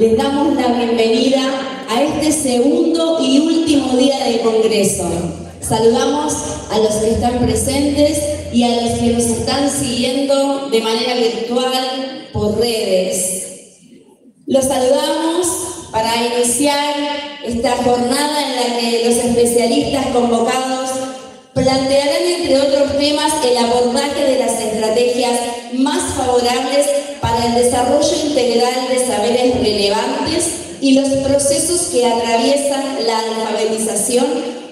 les damos la bienvenida a este segundo y último día del Congreso. Saludamos a los que están presentes y a los que nos están siguiendo de manera virtual por redes. Los saludamos para iniciar esta jornada en la que los especialistas convocados plantearán, entre otros temas, el abordaje de las estrategias más favorables para el desarrollo integral de saberes relevantes y los procesos que atraviesan la alfabetización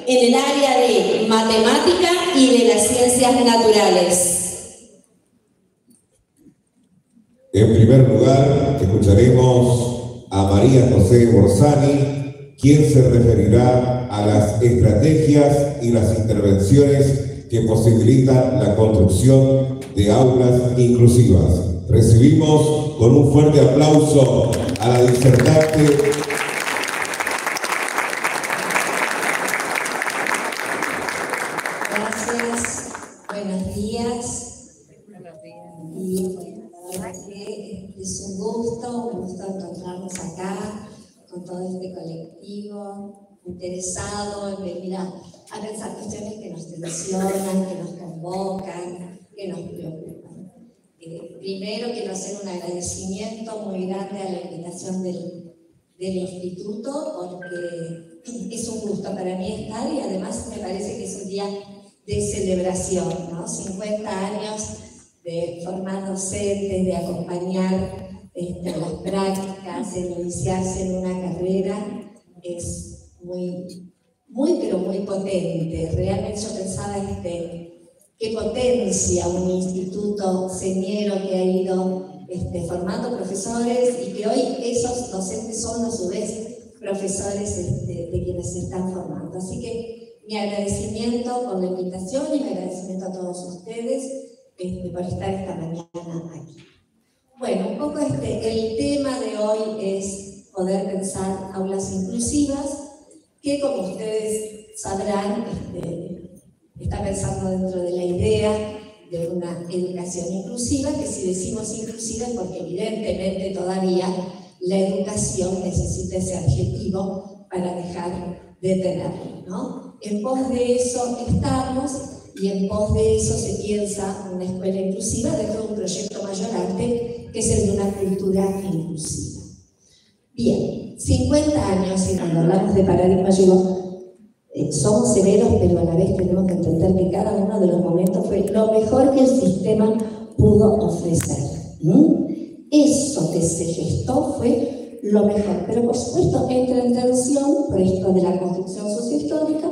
en el área de matemática y de las ciencias naturales. En primer lugar, escucharemos a María José Borsani, quien se referirá a las estrategias y las intervenciones que posibilitan la construcción de aulas inclusivas. Recibimos con un fuerte aplauso a la disertante Gracias, buenos días. Y la verdad que es un gusto encontrarnos acá con todo este colectivo interesado en venir a pensar cuestiones que nos tensionan, que nos convocan, que nos preocupan. Primero quiero hacer un agradecimiento muy grande a la invitación del Instituto, porque es un gusto para mí estar y además me parece que es un día de celebración, ¿no? 50 años de formar docentes, de acompañar las prácticas, de iniciarse en una carrera, es muy pero muy potente. Realmente yo pensaba qué potencia un instituto señero que ha ido formando profesores y que hoy esos docentes son a su vez profesores de quienes se están formando. Así que mi agradecimiento por la invitación y mi agradecimiento a todos ustedes por estar esta mañana aquí. Bueno, un poco el tema de hoy es poder pensar aulas inclusivas, que como ustedes sabrán, está pensando dentro de la idea de una educación inclusiva, que si decimos inclusiva es porque evidentemente todavía la educación necesita ese adjetivo para dejar de tenerlo, ¿no? En pos de eso estamos y en pos de eso se piensa una escuela inclusiva dentro de un proyecto mayorante que es el de una cultura inclusiva. Bien, 50 años y cuando hablamos de paradigma somos severos, pero a la vez tenemos que entender que cada uno de los momentos fue lo mejor que el sistema pudo ofrecer. Eso que se gestó fue lo mejor, pero por supuesto entra en tensión por esto de la construcción sociohistórica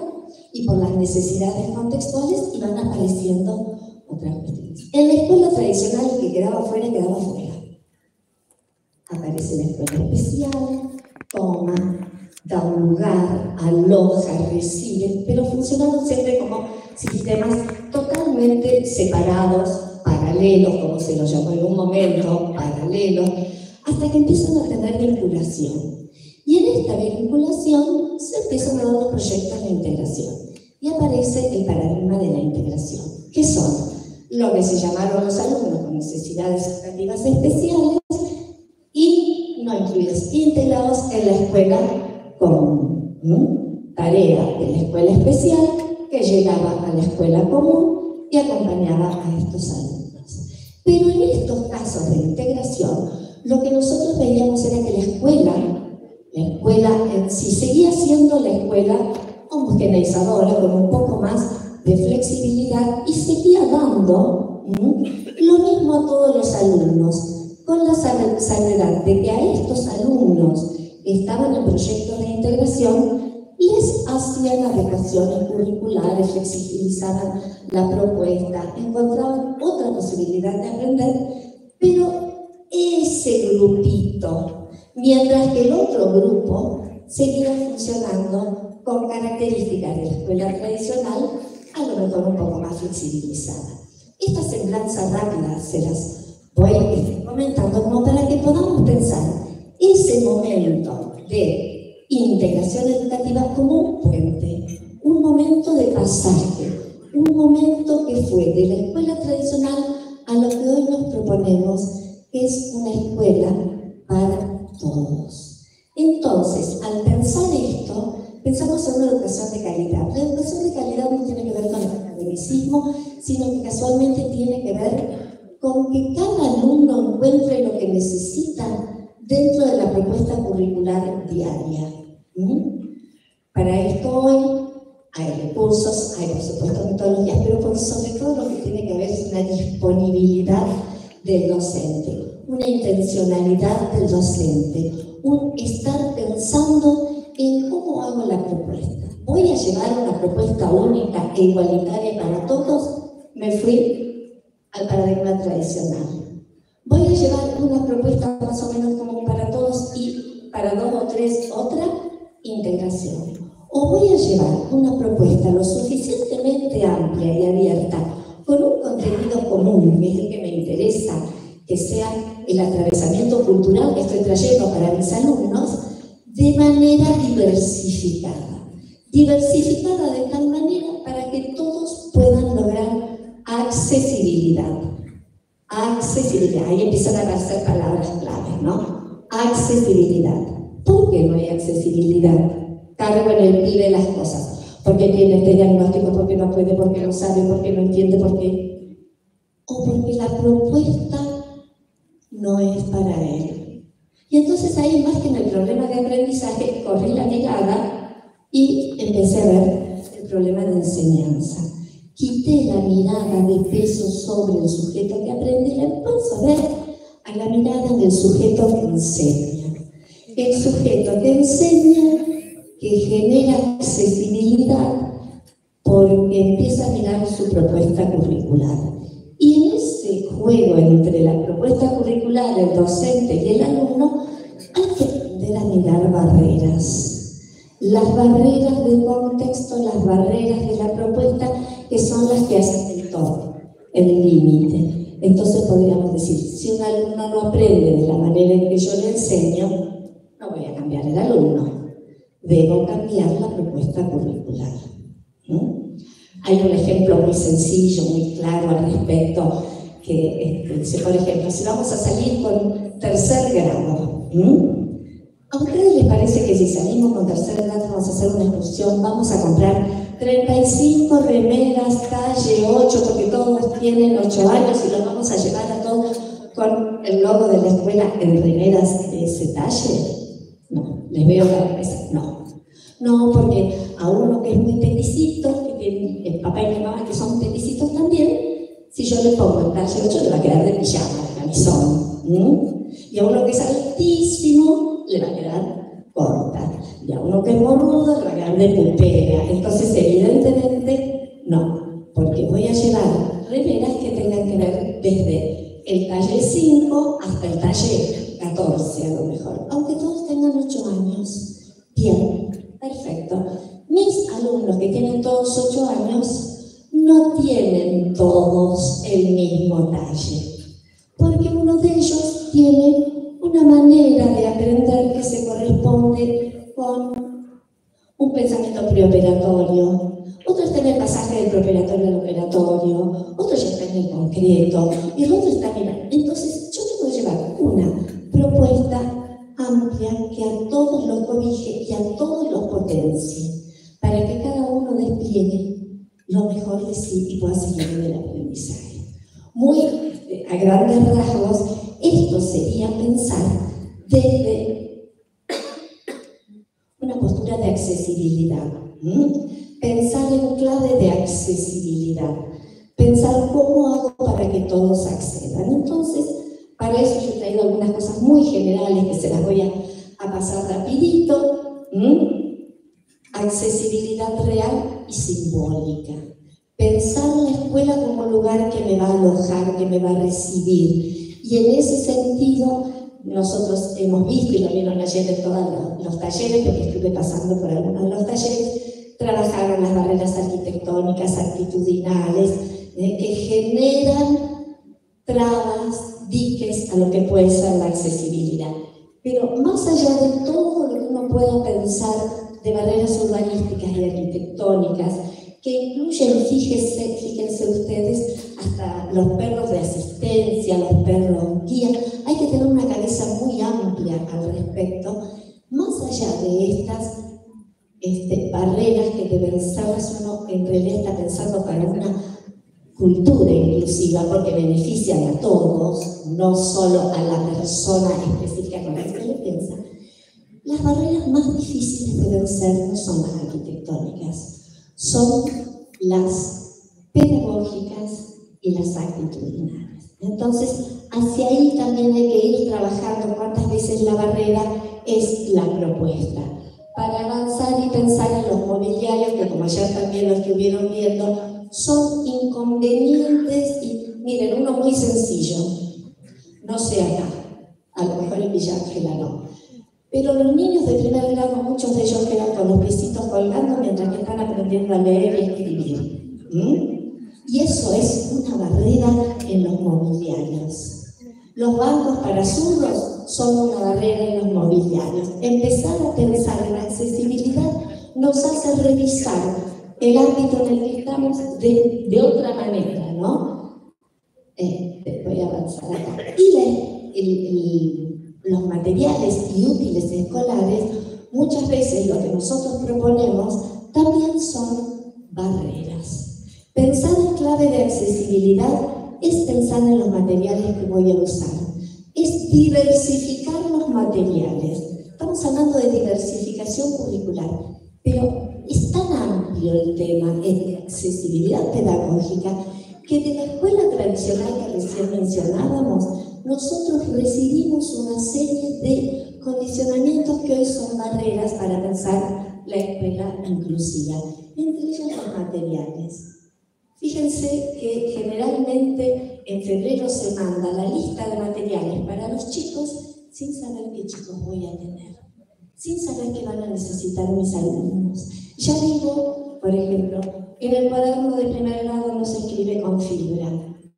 y por las necesidades contextuales y van apareciendo otras cuestiones. En la escuela tradicional el que quedaba fuera. Aparece la escuela especial, toma, da un lugar, aloja, recibe, pero funcionaron siempre como sistemas totalmente separados, paralelos, como se los llamó en un momento, paralelos, hasta que empiezan a tener vinculación. Y en esta vinculación se empiezan a dar los proyectos de integración. Y aparece el paradigma de la integración, que son lo que se llamaron los alumnos con necesidades educativas especiales y no incluidos, integrados en la escuela con tarea de la escuela especial que llegaba a la escuela común y acompañaba a estos alumnos. Pero en estos casos de integración, lo que nosotros veíamos era que la escuela en sí seguía siendo la escuela homogeneizadora con un poco más de flexibilidad y seguía dando lo mismo a todos los alumnos, con la salvedad de que a estos alumnos que estaban en proyectos de integración les hacían adecuaciones curriculares, flexibilizaban la propuesta, encontraban otra posibilidad de aprender, pero ese grupito, mientras que el otro grupo seguía funcionando con características de la escuela tradicional, a lo mejor un poco más flexibilizada. Esta semblanza rápida se las voy comentando como para que podamos pensar ese momento de integración educativa como un puente, un momento de pasaje, un momento que fue de la escuela tradicional a lo que hoy nos proponemos, que es una escuela para todos. Entonces, al pensar esto, pensamos en una educación de calidad. La educación de calidad no tiene que ver con el academicismo, sino que casualmente tiene que ver con que cada alumno encuentre lo que necesita dentro de la propuesta curricular diaria. Para esto hoy hay recursos, hay por supuesto metodologías, pero sobre todo lo que tiene que ver es una disponibilidad del docente, una intencionalidad del docente, un estar pensando en cómo hago la propuesta. ¿Voy a llevar una propuesta única e igualitaria para todos? Me fui al paradigma tradicional. ¿Voy a llevar una propuesta más o menos como para todos y para dos o tres otra? Integración. ¿O voy a llevar una propuesta lo suficientemente amplia y abierta con un contenido común, que es el que me interesa, que sea el atravesamiento cultural que estoy trayendo para mis alumnos, de manera diversificada? Diversificada de tal manera para que todos puedan lograr accesibilidad. Accesibilidad, ahí empiezan a aparecer palabras claves, ¿no? Accesibilidad. ¿Por qué no hay accesibilidad? Cargo en el pibe las cosas. Porque tiene este diagnóstico, porque no puede, porque no sabe, porque no entiende, porque... O porque la propuesta no es para él. Y entonces ahí, más que en el problema de aprendizaje, corrí la mirada y empecé a ver el problema de enseñanza. Quité la mirada de peso sobre el sujeto que aprende y la empiezo a ver a la mirada del sujeto que enseña. El sujeto que enseña, que genera accesibilidad porque empieza a mirar su propuesta curricular. Y en ese juego entre la propuesta curricular, el docente y el alumno, hay que aprender a mirar barreras. Las barreras del contexto, las barreras de la propuesta, que son las que hacen el top, el límite. Entonces podríamos decir, si un alumno no aprende de la manera en que yo le enseño, no voy a cambiar el alumno. Debo cambiar la propuesta curricular. Hay un ejemplo muy sencillo, muy claro al respecto, que dice, por ejemplo, si vamos a salir con tercer grado, ¿a ustedes les parece que si salimos con tercer grado vamos a hacer una excursión, vamos a comprar 35 remeras talle 8, porque todos tienen 8 años y los vamos a llevar a todos con el logo de la escuela en remeras de ese talle? No, les veo la cabeza, no. No, porque a uno que es muy peticito, que tiene el papá y la mamá que son peticitos también, si yo le pongo el talle 8 le va a quedar de pijama, de camisón. Y a uno que es altísimo le va a quedar corta. Y a uno que es morrudo le va a quedar de pupera. Entonces, evidentemente, no, porque voy a llevar remeras que tengan que ver desde el talle 5 hasta el talle 14 a lo mejor, aunque todos tengan 8 años. Bien, perfecto. Mis alumnos que tienen todos 8 años no tienen todos el mismo talle, porque uno de ellos tiene una manera de aprender que se corresponde con un pensamiento preoperatorio, otro está en el pasaje del preoperatorio al operatorio, otro ya está en el concreto, y el otro está mirando. Entonces, yo tengo que llevar una propuesta amplia que a todos los cobije y a todos los potencie, para que cada uno despliegue lo mejor de sí y pueda seguir en el aprendizaje. Muy a grandes rasgos, esto sería pensar desde una postura de accesibilidad. Pensar en clave de accesibilidad. Pensar cómo hago para que todos accedan. Entonces, para eso yo he traído algunas cosas muy generales que se las voy a pasar rapidito. Accesibilidad real y simbólica. Pensar la escuela como lugar que me va a alojar, que me va a recibir. Y en ese sentido, nosotros hemos visto, y lo vieron ayer en todos los talleres, porque estuve pasando por algunos de los talleres, trabajaron las barreras arquitectónicas, actitudinales, que generan trabas, diques a lo que puede ser la accesibilidad. Pero más allá de todo lo que uno pueda pensar de barreras urbanísticas y arquitectónicas, que incluyen, fíjense ustedes, hasta los perros de asistencia, los perros guía, hay que tener una cabeza muy amplia al respecto. Más de estas barreras que de pensarlas uno en realidad está pensando para una cultura inclusiva, porque benefician a todos, no solo a la persona específica con la que lo piensa. Las barreras más difíciles de vencer no son las arquitectónicas, son las pedagógicas y las actitudinales. Entonces, hacia ahí también hay que ir trabajando cuántas veces la barrera es la propuesta, para avanzar y pensar en los mobiliarios, que como ayer también lo estuvieron viendo, son inconvenientes y, miren, uno muy sencillo, no sé acá, a lo mejor en Villa Ángela no, pero los niños de primer grado, muchos de ellos quedan con los piecitos colgando mientras que están aprendiendo a leer y escribir. Y eso es una barrera en los mobiliarios. Los bancos para zurdos son una barrera en los mobiliarios. Empezar a pensar en la accesibilidad nos hace revisar el ámbito en el que estamos de otra manera, ¿no? Voy a avanzar acá. Y los materiales y útiles escolares, muchas veces lo que nosotros proponemos también son barreras. Pensar en clave de accesibilidad es pensar en los materiales que voy a usar, es diversificar los materiales. Estamos hablando de diversificación curricular, pero es tan amplio el tema de accesibilidad pedagógica que de la escuela tradicional que recién mencionábamos, nosotros recibimos una serie de condicionamientos que hoy son barreras para pensar la escuela inclusiva, entre ellos los materiales. Fíjense que generalmente en febrero se manda la lista de materiales para los chicos sin saber qué chicos voy a tener, sin saber qué van a necesitar mis alumnos. Ya digo, por ejemplo, en el cuaderno de primer grado no se escribe con fibra.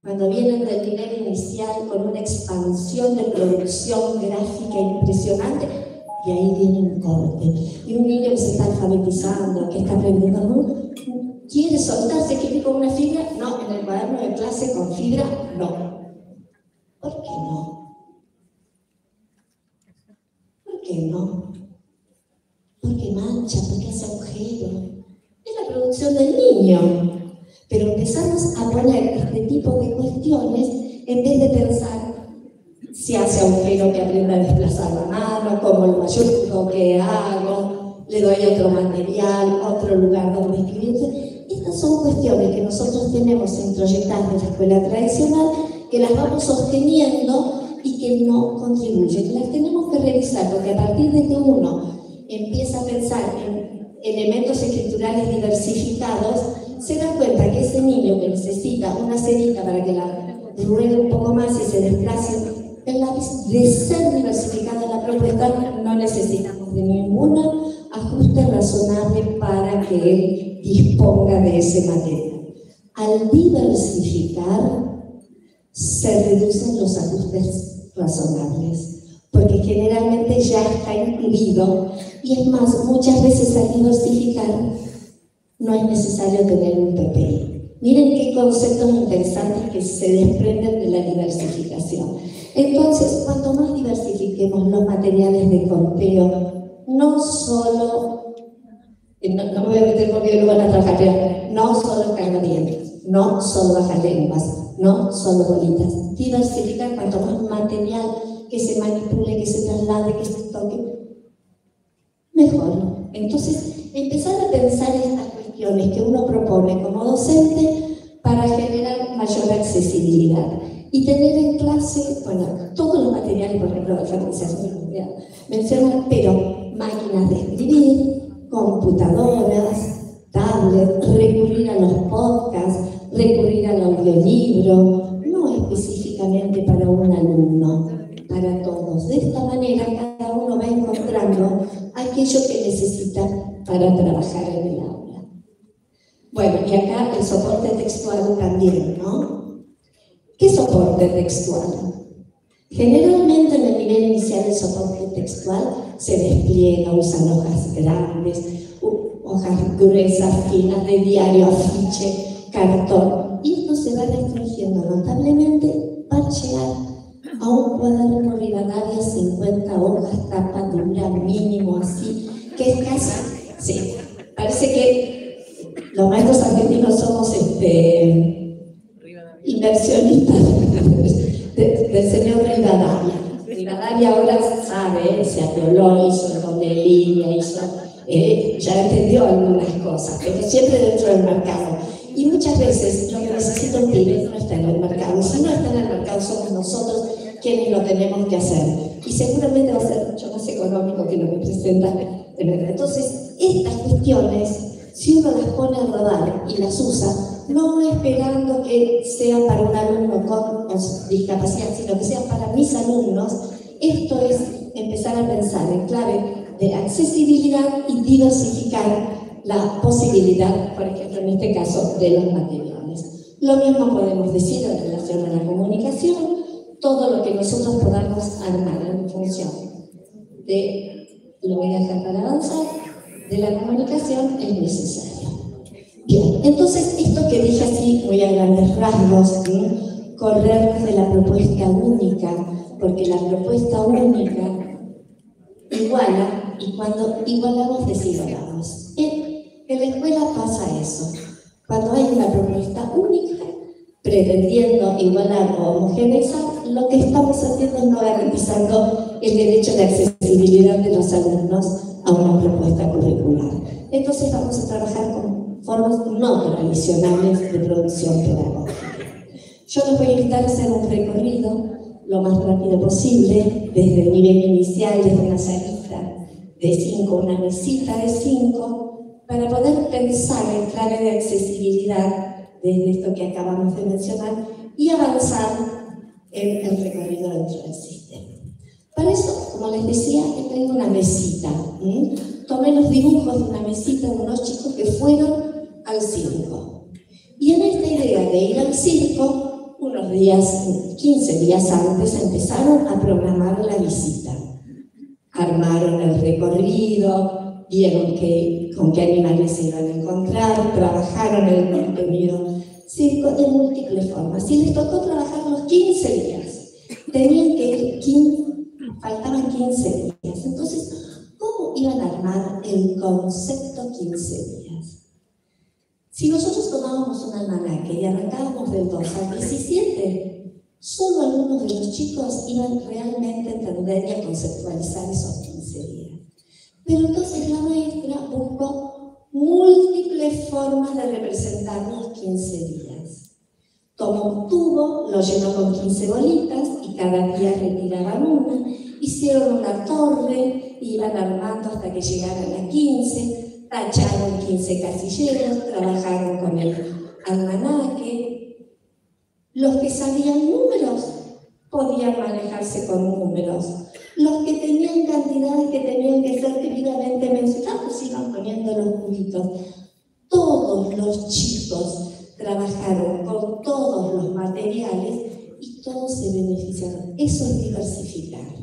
Cuando vienen del nivel inicial con una expansión de producción gráfica impresionante, y ahí viene un corte. Y un niño que se está alfabetizando, que está aprendiendo, ¿quiere soltarse, escribir con una fibra? No, en el cuaderno de clase con fibra, no. ¿Por qué no? ¿Por qué no? Porque mancha, porque hace agujero. Es la producción del niño. Pero empezamos a poner este tipo de cuestiones en vez de pensar si hace agujero que aprenda a desplazar la mano, cómo lo ayudo, qué hago, le doy otro material, otro lugar donde escribirse. Estas son cuestiones que nosotros tenemos introyectadas en la escuela tradicional, que las vamos sosteniendo y que no contribuyen. Las tenemos que revisar, porque a partir de que uno empieza a pensar en elementos escriturales diversificados, se da cuenta que ese niño que necesita una cerita para que la ruede un poco más y se desplace, en la vez de ser diversificada la propuesta, no necesitamos de ningún ajuste razonable para que él disponga de ese material. Al diversificar, se reducen los ajustes razonables, porque generalmente ya está incluido, y es más, muchas veces al diversificar no es necesario tener un PPI. Miren qué conceptos interesantes que se desprenden de la diversificación. Entonces, cuanto más diversifiquemos los materiales de conteo, no solo, no me voy a meter porque lo van a trabajar, pero no solo cargadientes, no solo bajalenguas, no solo bolitas. Diversificar cuanto más material que se manipule, que se traslade, que se toque, mejor. Entonces, empezar a pensar estas cuestiones que uno propone como docente para generar mayor accesibilidad y tener en clase, bueno, todos los materiales, por ejemplo, de alfabetización, mencionar, pero máquinas de escribir, computadoras, tablets, recurrir a los podcasts, recurrir al audiolibro, no específicamente para un alumno, para todos. De esta manera, cada uno va encontrando aquello que necesita para trabajar en el aula. Bueno, y acá el soporte textual también, ¿no? ¿Qué soporte textual? Generalmente en el nivel inicial el soporte textual se despliega, usan hojas grandes, hojas gruesas, finas de diario, afiche, cartón, y esto se va restringiendo notablemente para llegar a un cuaderno Rivadavia, 50 hojas, tapa dura, mínimo así, que es casi, sí, parece que los maestros argentinos somos inversionistas del señor Rivadavia. Rivadavia ahora sabe, se apioló, hizo el doble línea, ya entendió algunas cosas, pero siempre dentro del mercado. Y muchas veces lo que necesita un pibe no está en el mercado. Si no está en el mercado, somos nosotros quienes lo tenemos que hacer. Y seguramente va a ser mucho más económico que lo que presenta. Entonces, estas cuestiones, si uno las pone a rodar y las usa, no esperando que sea para un alumno con discapacidad, sino que sea para mis alumnos, esto es empezar a pensar en clave de accesibilidad y diversificar la posibilidad, por ejemplo, en este caso, de los materiales. Lo mismo podemos decir en relación a la comunicación, todo lo que nosotros podamos armar en función de, lo voy a dejar para avanzar, de la comunicación es necesario. Bien, entonces esto que dije así muy a grandes rasgos, correr de la propuesta única, porque la propuesta única iguala, y cuando igualamos desigualamos. En la escuela pasa eso. Cuando hay una propuesta única, pretendiendo igualar o homogeneizar, lo que estamos haciendo es no garantizando el derecho de accesibilidad de los alumnos a una propuesta curricular. Entonces vamos a trabajar con formas no tradicionales de producción pedagógica. Yo les voy a invitar a hacer un recorrido lo más rápido posible, desde el nivel inicial, desde una salita de 5, una mesita de 5, para poder pensar en clave de accesibilidad desde esto que acabamos de mencionar y avanzar en el recorrido dentro del sistema. Para eso, como les decía, tengo una mesita. Tomé los dibujos de una mesita de unos chicos que fueron al circo. Y en esta idea de ir al circo, unos días, 15 días antes, empezaron a programar la visita. Armaron el recorrido, vieron con qué animales se iban a encontrar, trabajaron el contenido circo de múltiples formas. Si les tocó trabajar los 15 días, tenían que ir faltaban 15 días. Entonces, ¿cómo iban a armar el concepto 15 días? Si nosotros tomábamos un almanaque y arrancábamos del 2 al 17, solo algunos de los chicos iban realmente a entender y a conceptualizar esos 15 días. Pero entonces la maestra buscó múltiples formas de representar los 15 días. Tomó un tubo, lo llenó con 15 bolitas y cada día retiraban una. Hicieron una torre, iban armando hasta que llegaran a 15, tacharon 15 casilleros, trabajaron con el almanaque. Los que sabían números podían manejarse con números. Los que tenían cantidades que tenían que ser debidamente mencionados iban poniendo los cubitos. Todos los chicos trabajaron con todos los materiales y todos se beneficiaron. Eso es diversificar.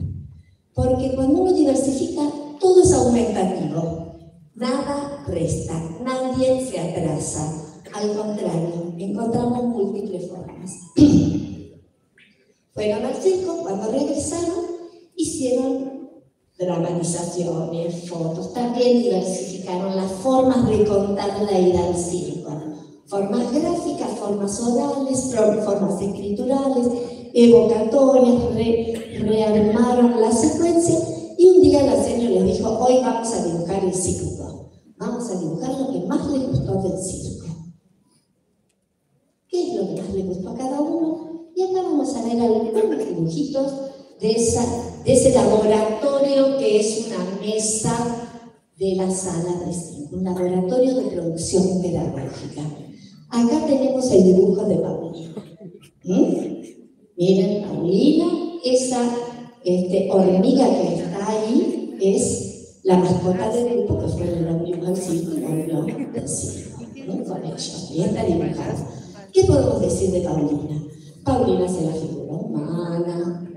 Porque cuando uno diversifica, todo es aumentativo. Nada resta, nadie se atrasa. Al contrario, encontramos múltiples formas. Fueron al circo, cuando regresaron, hicieron dramatizaciones, fotos. También diversificaron las formas de contar la ida al circo. Formas gráficas, formas orales, formas escriturales, evocatorias, rearmaron la secuencia y un día la señora les dijo: hoy vamos a dibujar el circo, vamos a dibujar lo que más les gustó del circo. ¿Qué es lo que más les gustó a cada uno? Y acá vamos a ver algunos dibujitos de ese laboratorio que es una mesa de la sala de circo, un laboratorio de producción pedagógica. Acá tenemos el dibujo de Paulina. Miren, Paulina, esa hormiga que está ahí es la mascota del grupo que fue el ómnibus al circo y volvió del circo. Con ellos, y está dibujada. ¿Qué podemos decir de Paulina? Paulina hace la figura humana,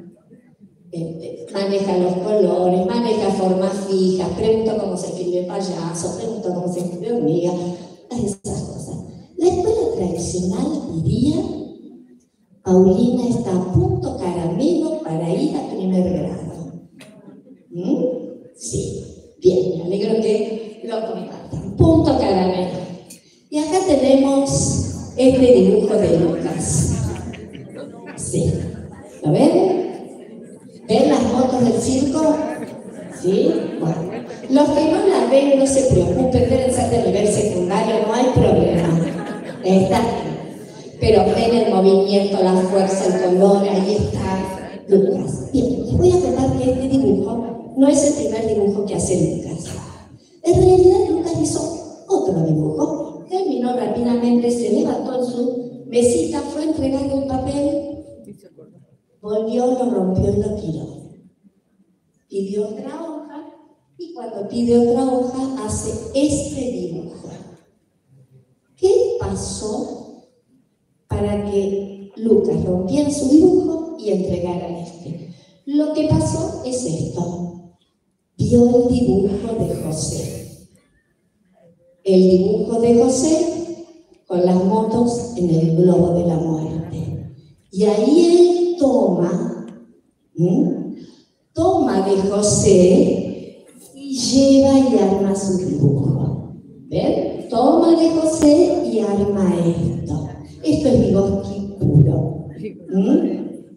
maneja los colores, maneja formas fijas, pregunta cómo se escribe payaso, pregunta cómo se escribe hormiga, esas cosas. La escuela tradicional diría: Paulina está a punto caramelo para ir a primer grado. Sí, bien, me alegro que este dibujo de Lucas. Sí, ¿lo ven? ¿Ven las motos del circo? ¿Sí? Bueno, los que no la ven, no se preocupen, deben ser de nivel secundario, no hay problema. Está aquí. Pero ven el movimiento, la fuerza, el color, ahí está Lucas. Bien, les voy a contar que este dibujo no es el primer dibujo que hace Lucas. En realidad, Lucas hizo otro dibujo. Terminó rápidamente, se levantó en su mesita, fue a entregar el papel, volvió, lo rompió y lo tiró. Pidió otra hoja y cuando pide otra hoja hace este dibujo. ¿Qué pasó para que Lucas rompiera su dibujo y entregara este? Lo que pasó es esto. Vio el dibujo de José. El dibujo de José con las motos en el globo de la muerte. Y ahí él toma de José y lleva y arma su dibujo. ¿Ven? Toma de José y arma esto. Esto es Vygotsky puro.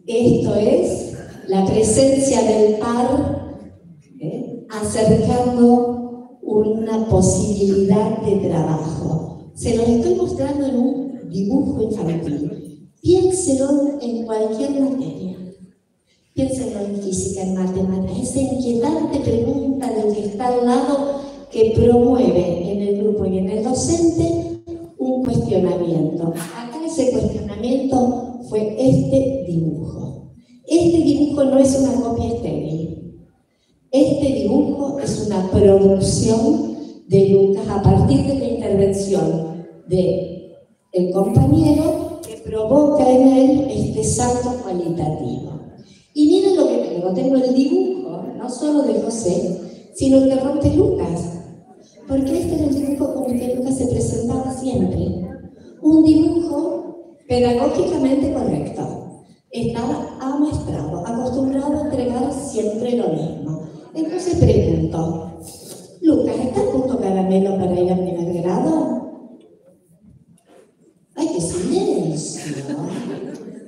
Esto es la presencia del par acercando una posibilidad de trabajo. Se lo estoy mostrando en un dibujo infantil. Piénselo en cualquier materia. Piénsenlo en física, en matemáticas. Esa inquietante pregunta del que está al lado que promueve en el grupo y en el docente un cuestionamiento. Acá ese cuestionamiento fue este dibujo. Este dibujo no es una copia estéril. Este dibujo es una producción de Lucas a partir de la intervención del compañero que provoca en él este salto cualitativo. Y miren lo que tengo. Tengo el dibujo, no solo de José, sino el que rompe Lucas. Porque este era el dibujo con el que Lucas se presentaba siempre. Un dibujo pedagógicamente correcto. Estaba amuestrado, acostumbrado a entregar siempre lo mismo. Entonces pregunto, Lucas, ¿está a punto caramelo para ir a primer grado? ¡Ay, qué silencio!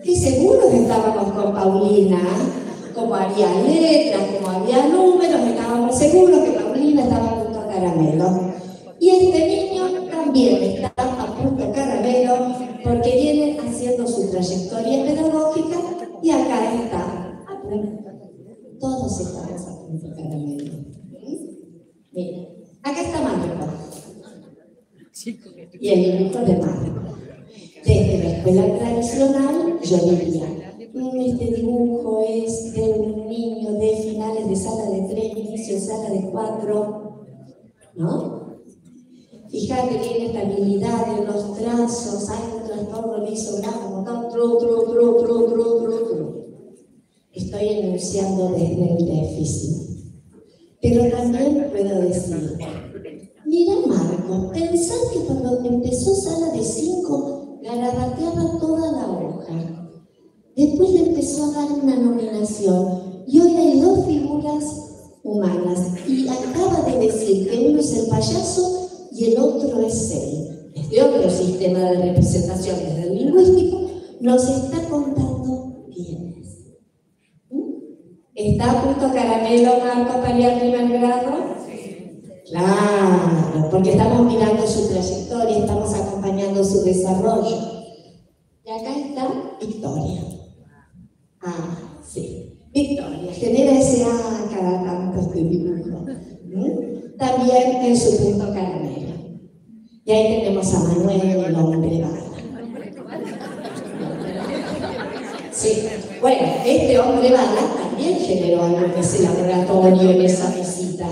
¡Qué seguros estábamos con Paulina! Como había letras, como había números, estábamos seguros que Paulina estaba a punto caramelo. Y este niño también está a punto caramelo porque viene haciendo su trayectoria pedagógica y acá está a punto. Todos estamos a punto caramelo. Mira, acá está Marco. Y el dibujo de Marco. Desde la escuela tradicional, yo diría, este dibujo es de un niño de finales de sala de 3, inicio de sala de 4, ¿no? Fíjate que tiene estabilidad en los trazos, hay un trastorno lisográfico, Estoy enunciando desde el déficit. Pero también puedo decir, mira Marco, pensar que cuando empezó sala de 5, garabateaba toda la hoja. Después le empezó a dar una nominación y hoy hay 2 figuras humanas y acaba de decir que uno es el payaso y el otro es él. Este otro sistema de representación desde el lingüístico nos está contando quién es. ¿Está a punto caramelo Marco para ir al primer grado? Claro, porque estamos mirando su trayectoria, estamos acompañando su desarrollo. Y acá está Victoria. Sí, Victoria, genera ese cada tanto este dibujo. También en su punto caramelo. Y ahí tenemos a Manuel, el hombre bala. Sí, bueno, este hombre bala también generó algo en ese laboratorio, en esa visita.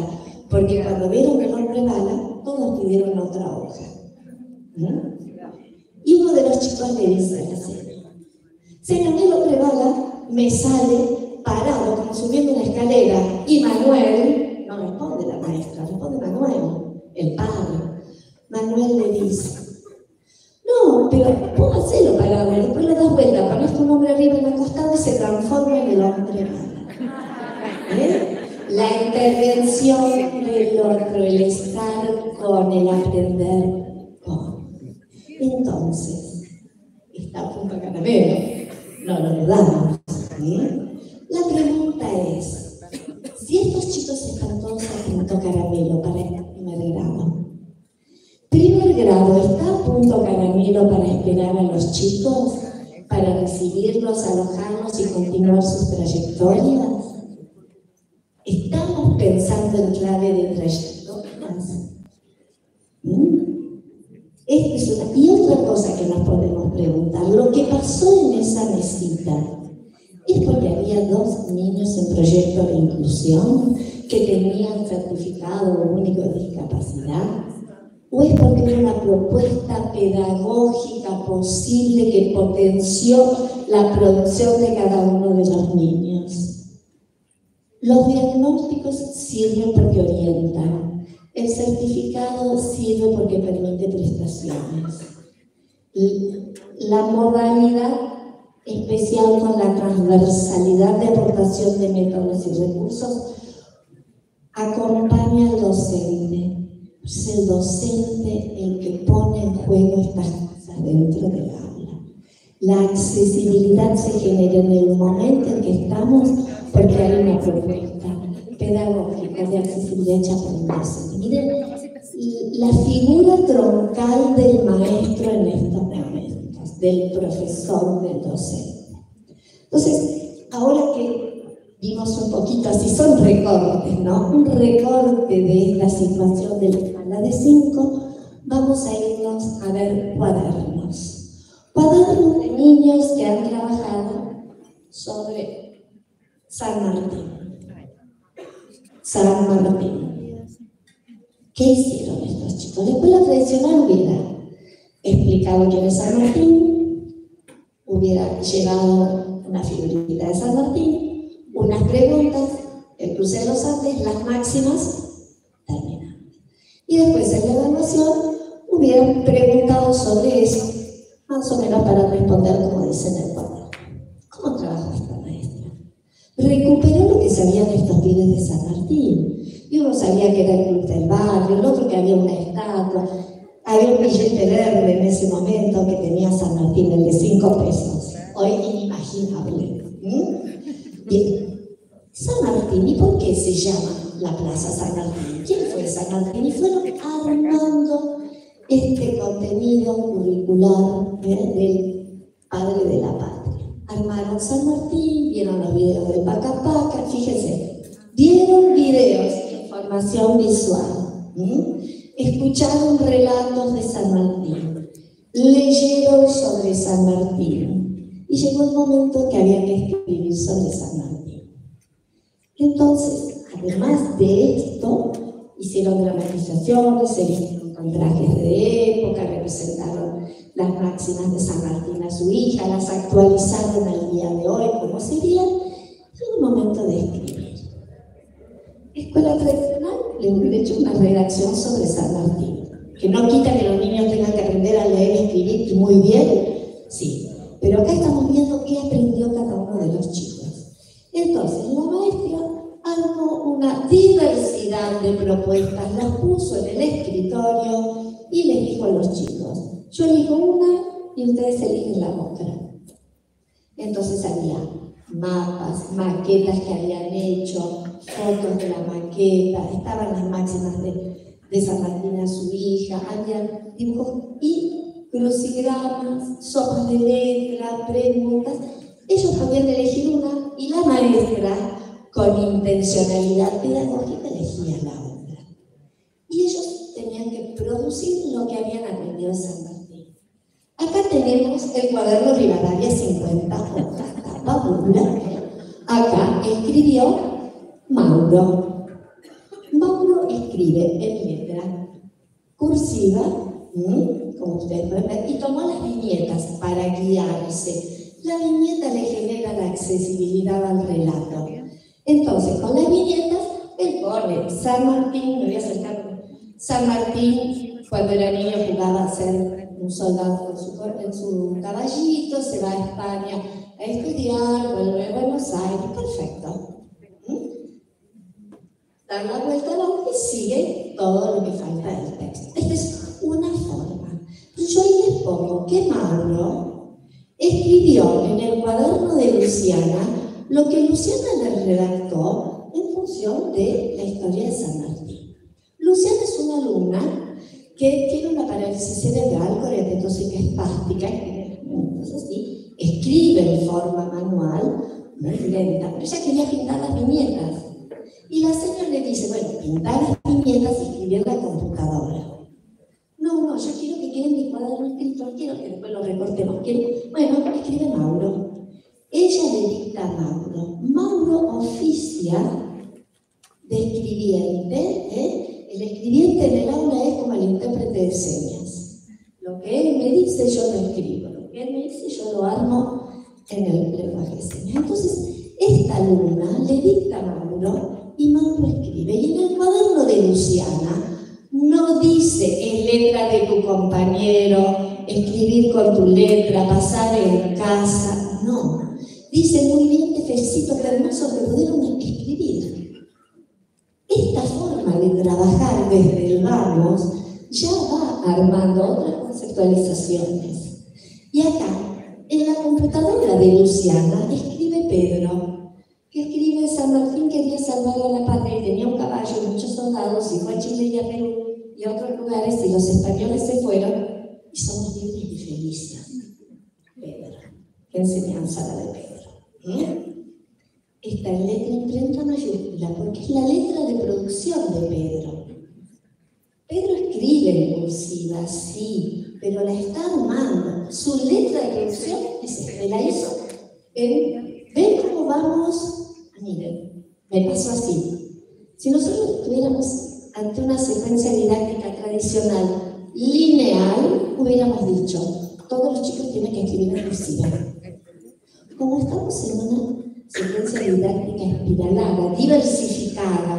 Porque cuando vieron el hombre bala, todos pidieron otra hoja. Y uno de los chicos le dice a la señora, el hombre bala me sale parado, como subiendo una escalera, y Manuel, no responde la maestra, responde Manuel, el padre. Manuel le dice, no, pero puedo hacerlo parado, después le das vuelta, pones tu nombre arriba en la costada y se transforma en el hombre bala. La intervención del otro, el estar con, el aprender con. Entonces, la Punta Caramelo, no lo dudamos. La pregunta es, si estos chicos están todos a Punto Caramelo para el primer grado ¿está a Punto Caramelo para esperar a los chicos, para recibirlos, alojarlos y continuar sus trayectorias? ¿Estamos pensando en clave de trayectorias? Y otra cosa que nos podemos preguntar, lo que pasó en esa mesita, ¿es porque había 2 niños en proyecto de inclusión que tenían certificado único de discapacidad? ¿O es porque era una propuesta pedagógica posible que potenció la producción de cada uno de los niños? Los diagnósticos sirven porque orientan. El certificado sirve porque permite prestaciones. La modalidad especial con la transversalidad de aportación de métodos y recursos acompaña al docente. Es el docente el que pone en juego estas cosas dentro del aula. La accesibilidad se genera en el momento en que estamos porque hay una propuesta pedagógica de accesibilidad hecha por un docente. Miren, la figura troncal del maestro en estos momentos, del profesor, del docente. Entonces, ahora que vimos un poquito, así son recortes, ¿no? Un recorte de esta situación de la escala de 5, vamos a irnos a ver cuadernos. Cuadernos de niños que han trabajado sobre San Martín. San Martín. ¿Qué hicieron estos chicos? La escuela tradicional hubiera explicado quién es San Martín, hubiera llevado una figurita de San Martín, unas preguntas, el cruce de los Andes, las máximas, terminadas. Y después en la evaluación hubieran preguntado sobre eso, más o menos para responder como dice en el cuaderno. ¿Cómo trabajó esta maestra? Recuperó lo que sabían estos pibes de San Martín. Y uno sabía que era el club del barrio, el otro que había una estatua, había un billete verde en ese momento que tenía San Martín, el de 5 pesos. Hoy inimaginable. Bien. San Martín, ¿y por qué se llama la Plaza San Martín? ¿Quién fue San Martín? Y fueron armando este contenido curricular del padre de la patria. Armaron San Martín, vieron los videos de Paca Paca, fíjense, vieron videos, información visual, escucharon relatos de San Martín, leyeron sobre San Martín y llegó el momento que había que escribir sobre San Martín. Entonces, además de esto, hicieron dramatizaciones, se vistieron con trajes de época, representaron las máximas de San Martín a su hija, las actualizaron al día de hoy, como serían, y en un momento de escribir. Escuela tradicional le han hecho una redacción sobre San Martín, que no quita que los niños tengan que aprender a leer y escribir, y muy bien, sí, pero acá estamos viendo qué aprendió cada uno de los chicos. Entonces, la maestra armó una diversidad de propuestas, las puso en el escritorio y les dijo a los chicos, yo elijo una y ustedes eligen la otra. Entonces había mapas, maquetas que habían hecho, fotos de la maqueta, estaban las máximas de San Martín a su hija, había dibujos y crucigramas, sopas de letra, preguntas. Ellos podían elegir una y la maestra, con intencionalidad pedagógica, elegía la otra. Y ellos tenían que producir lo que habían aprendido en San Martín. Acá tenemos el cuaderno Rivadavia 50, tapa popular. Acá escribió Mauro. Mauro escribe en letra cursiva, como ustedes pueden ver, y tomó las viñetas para guiarse. La viñeta le genera la accesibilidad al relato. Entonces, con las viñetas, él pone San Martín, me voy a acercar, San Martín, cuando era niño jugaba a ser un soldado en su caballito, se va a España a estudiar, vuelve a Buenos Aires, perfecto. Dan la vuelta a la hoja y sigue todo lo que falta del texto. Esta es una forma. Yo ahí les pongo que Mauro escribió en el cuaderno de Luciana lo que Luciana le redactó en función de la historia de San Martín. Luciana es una alumna que tiene una parálisis cerebral con estetosis espástica, entonces sí, escribe en forma manual, muy lenta, pero ella quería pintar las viñetas. Y la señora le dice, bueno, pintar las viñetas y escribir en la computadora. No, yo quiero que quede en mi cuaderno escrito, quiero que después lo recortemos. Bueno, escribe Mauro. Ella le dicta a Mauro. Mauro oficia de escribiente. El escribiente en el aula es como el intérprete de señas. Lo que él me dice, yo lo escribo. Lo que él me dice, yo lo armo en el lenguaje de señas. Entonces, esta alumna le dicta a Mauro y Mauro escribe. Y en el cuaderno de Luciana no dice en letra de tu compañero, escribir con tu letra, pasar en casa. No. Dice muy bien, te felicito, qué hermoso que pudieron escribir. Esta forma de trabajar desde el vamos ya va armando otras conceptualizaciones. Y acá, en la computadora de Luciana, escribe Pedro, que escribe: San Martín quería salvar a la patria y tenía un caballo y muchos soldados y fue a Chile y a Perú y a otros lugares y los españoles se fueron y somos libres y felices. Pedro, qué enseñanza la de Pedro. Esta letra imprenta mayúscula porque es la letra de producción de Pedro. Pedro escribe en cursiva, sí, pero la está armando. Su letra de producción es esta, la hizo. ¿Ven cómo vamos? Miren, me pasó así. Si nosotros estuviéramos ante una secuencia didáctica tradicional lineal, hubiéramos dicho, todos los chicos tienen que escribir en cursiva. Como estamos en una secuencia didáctica espiralada, diversificada,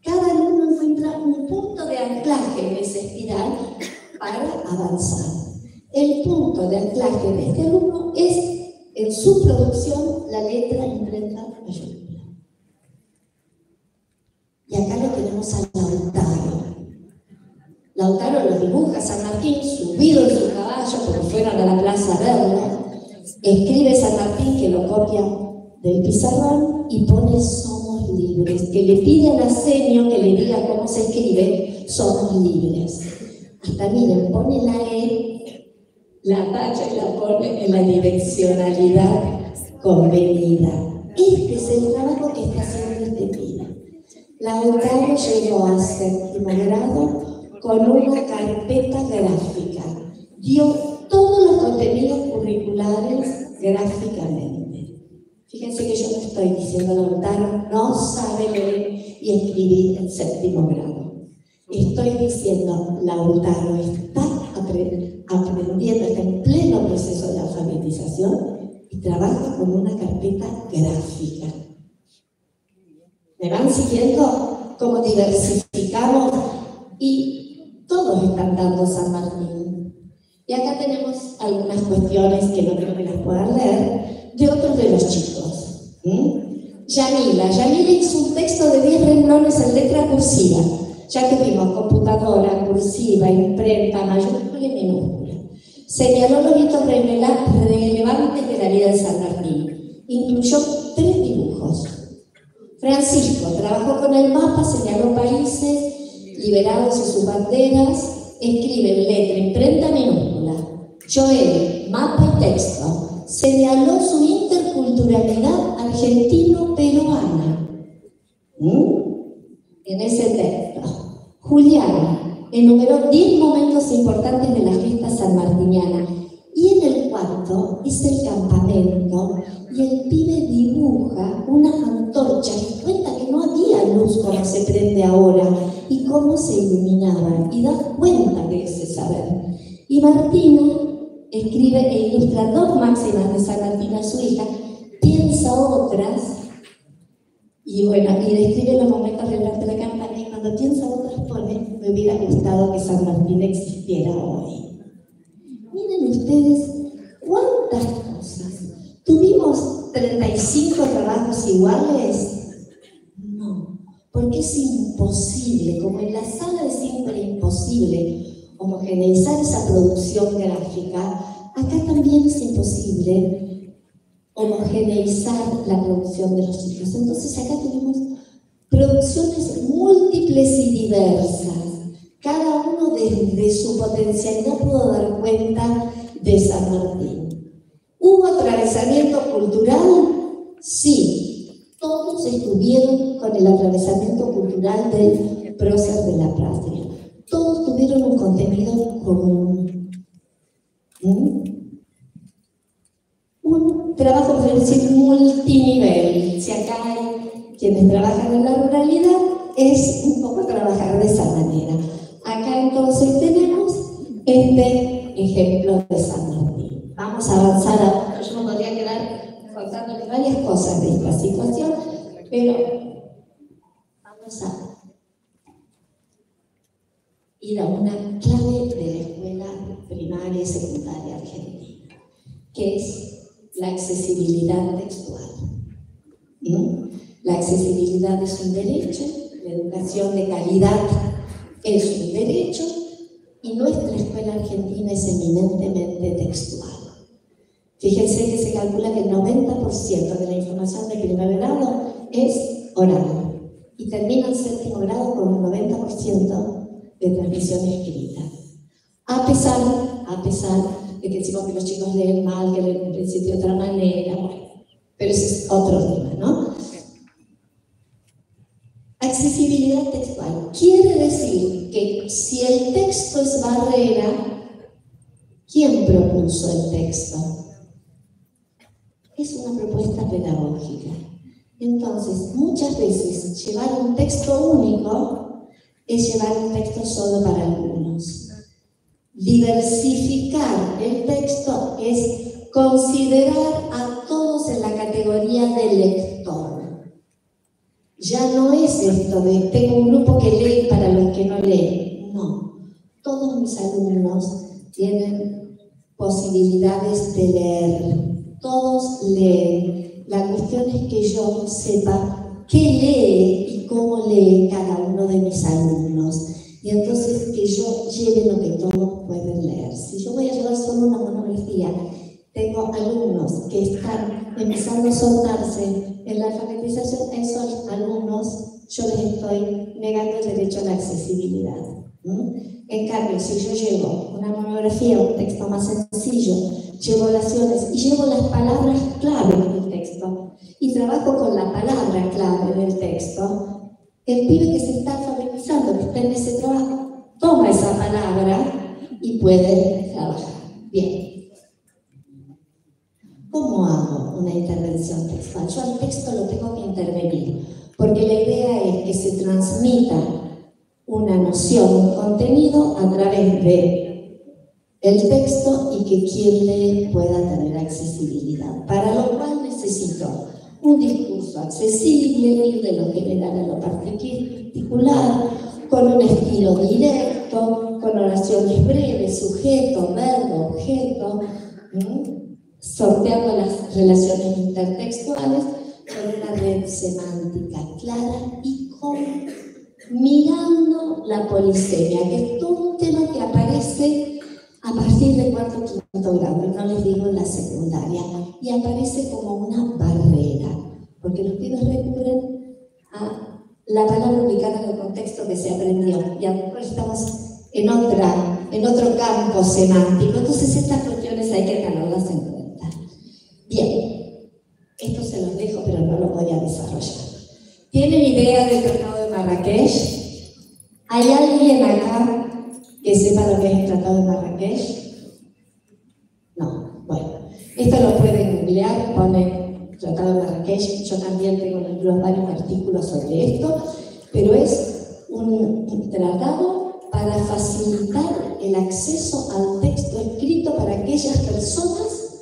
cada alumno encuentra un punto de anclaje en esa espiral para avanzar. El punto de anclaje de este alumno es, en su producción, la letra imprenta mayúscula. Y acá lo tenemos a Lautaro. Lautaro lo dibuja San Martín subido en su caballo, como fueron a la plaza a verlo. Escribe San Martín, que lo copia del pizarrón y pone somos libres, que le pide a la seño que le diga cómo se escribe somos libres. Hasta miren, pone la E, la tacha y la pone en la direccionalidad convenida. Este es el trabajo que está haciendo este pibe. Lautaro llegó a séptimo grado con una carpeta gráfica. Dio todos los contenidos curriculares gráficamente. Fíjense que yo no estoy diciendo Lautaro no sabe leer y escribir en séptimo grado. Estoy diciendo Lautaro está aprendiendo, está en pleno proceso de alfabetización y trabaja con una carpeta gráfica. ¿Me van siguiendo cómo diversificamos? Y todos están dando San Martín. Y acá tenemos algunas cuestiones que no creo que las puedan leer, de otros de los chicos. Yamila hizo un texto de 10 renglones en letra cursiva. Ya que vimos computadora, cursiva, imprenta, mayúscula y minúscula. Señaló los hitos relevantes de la vida de San Martín. Incluyó 3 dibujos. Francisco trabajó con el mapa, señaló países liberados y sus banderas, escribe en letra, imprenta, minúscula. Joel, mapa y texto, señaló su interculturalidad argentino-peruana. En ese texto. Julián enumeró 10 momentos importantes de la fiesta sanmartiniana y en el cuarto es el campamento y el pibe dibuja unas antorchas y cuenta que no había luz como se prende ahora y cómo se iluminaban y da cuenta de ese saber. Y Martina escribe e ilustra 2 máximas de San Martín a su hija, piensa otras. Y bueno, y describe los momentos relevantes de la campaña y cuando piensa otras pone, me hubiera gustado que San Martín existiera hoy. Miren ustedes cuántas cosas. ¿Tuvimos 35 trabajos iguales? No, porque es imposible, como en la sala es siempre imposible homogeneizar esa producción gráfica, Acá también es imposible homogeneizar la producción de los chicos. Entonces acá tenemos producciones múltiples y diversas. Cada uno desde su potencialidad pudo dar cuenta de San Martín. ¿Hubo atravesamiento cultural? Sí. Todos estuvieron con el atravesamiento cultural del prócer de la patria. Todos tuvieron un contenido común. Un trabajo, por decir, multinivel. Si acá hay quienes trabajan en la ruralidad, es un poco trabajar de esa manera. Acá entonces tenemos este ejemplo de San Martín. Vamos a avanzar a otro. Yo me podría quedar contándole varias cosas de esta situación, pero vamos a ir a una clave de la escuela primaria y secundaria argentina, que es la accesibilidad textual. La accesibilidad es un derecho, la educación de calidad es un derecho, y nuestra escuela argentina es eminentemente textual. Fíjense que se calcula que el 90% de la información de primer grado es oral, y termina el séptimo grado con un 90% de transmisión escrita. A pesar de que decimos que los chicos leen mal, que leen en principio de otra manera, bueno, pero ese es otro tema, ¿no? Accesibilidad textual quiere decir que si el texto es barrera, ¿quién propuso el texto? Es una propuesta pedagógica. Entonces, muchas veces llevar un texto único es llevar un texto solo para algunos. Diversificar el texto es considerar a todos en la categoría de lector. Ya no es esto de tengo un grupo que lee para los que no leen. No, todos mis alumnos tienen posibilidades de leer. Todos leen. La cuestión es que yo sepa qué lee y cómo lee cada uno de mis alumnos. Y entonces que yo lleve lo que todos pueden leer. Si yo voy a llevar solo una monografía, tengo alumnos que están empezando a soltarse en la alfabetización, a esos alumnos yo les estoy negando el derecho a la accesibilidad. En cambio, si yo llevo una monografía, un texto más sencillo, llevo oraciones y llevo las palabras clave del texto y trabajo con la palabra clave del texto, el pibe que se está alfabetizando, que está en ese trabajo, toma esa palabra y puede trabajar. Bien. ¿Cómo hago una intervención textual? Yo al texto lo tengo que intervenir, porque la idea es que se transmita una noción, un contenido a través de el texto y que quien lee pueda tener accesibilidad. Para lo cual necesito un discurso accesible, ir de lo general a lo particular, con un estilo directo, con oraciones breves, sujeto, verbo, objeto, sorteando las relaciones intertextuales con una red semántica clara y mirando la polisemia, que es todo un tema que aparece a partir del cuarto o quinto grado, no les digo en la secundaria, y aparece como una barrera, porque los pibes recurren a la palabra ubicada en el contexto que se aprendió, y ahora estamos en otro campo semántico, entonces estas cuestiones hay que tenerlas en cuenta. Bien, esto se los dejo, pero no lo voy a desarrollar. ¿Tienen idea del Tratado de Marrakech? ¿Hay alguien acá que sepa lo que es el Tratado de Marrakech? No, bueno, esto lo pueden googlear, ponen Tratado de Marrakech, yo también tengo varios artículos sobre esto, pero es un tratado para facilitar el acceso al texto escrito para aquellas personas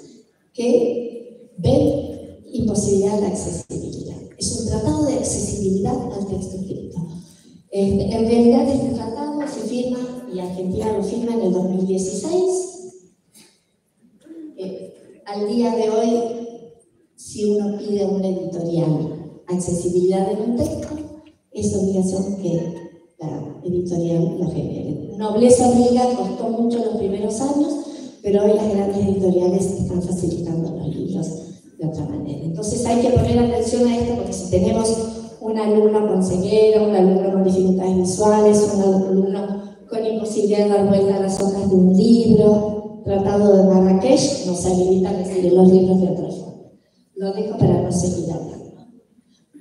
que ven imposibilidad de accesibilidad. Es un tratado de accesibilidad al texto escrito. En realidad este tratado se firma, y Argentina lo firma en el 2016. Al día de hoy, si uno pide una editorial accesibilidad en un texto, es obligación que la editorial lo genere. Nobleza Obliga costó mucho los primeros años, pero hoy las grandes editoriales están facilitando los libros de otra manera. Entonces hay que poner atención a esto, porque si tenemos un alumno con ceguera, un alumno con dificultades visuales, un alumno con imposibilidad de dar vuelta a las hojas de un libro, Tratado de Marrakech, nos habilita a recibir los libros de otra forma. Lo dejo para no seguir hablando.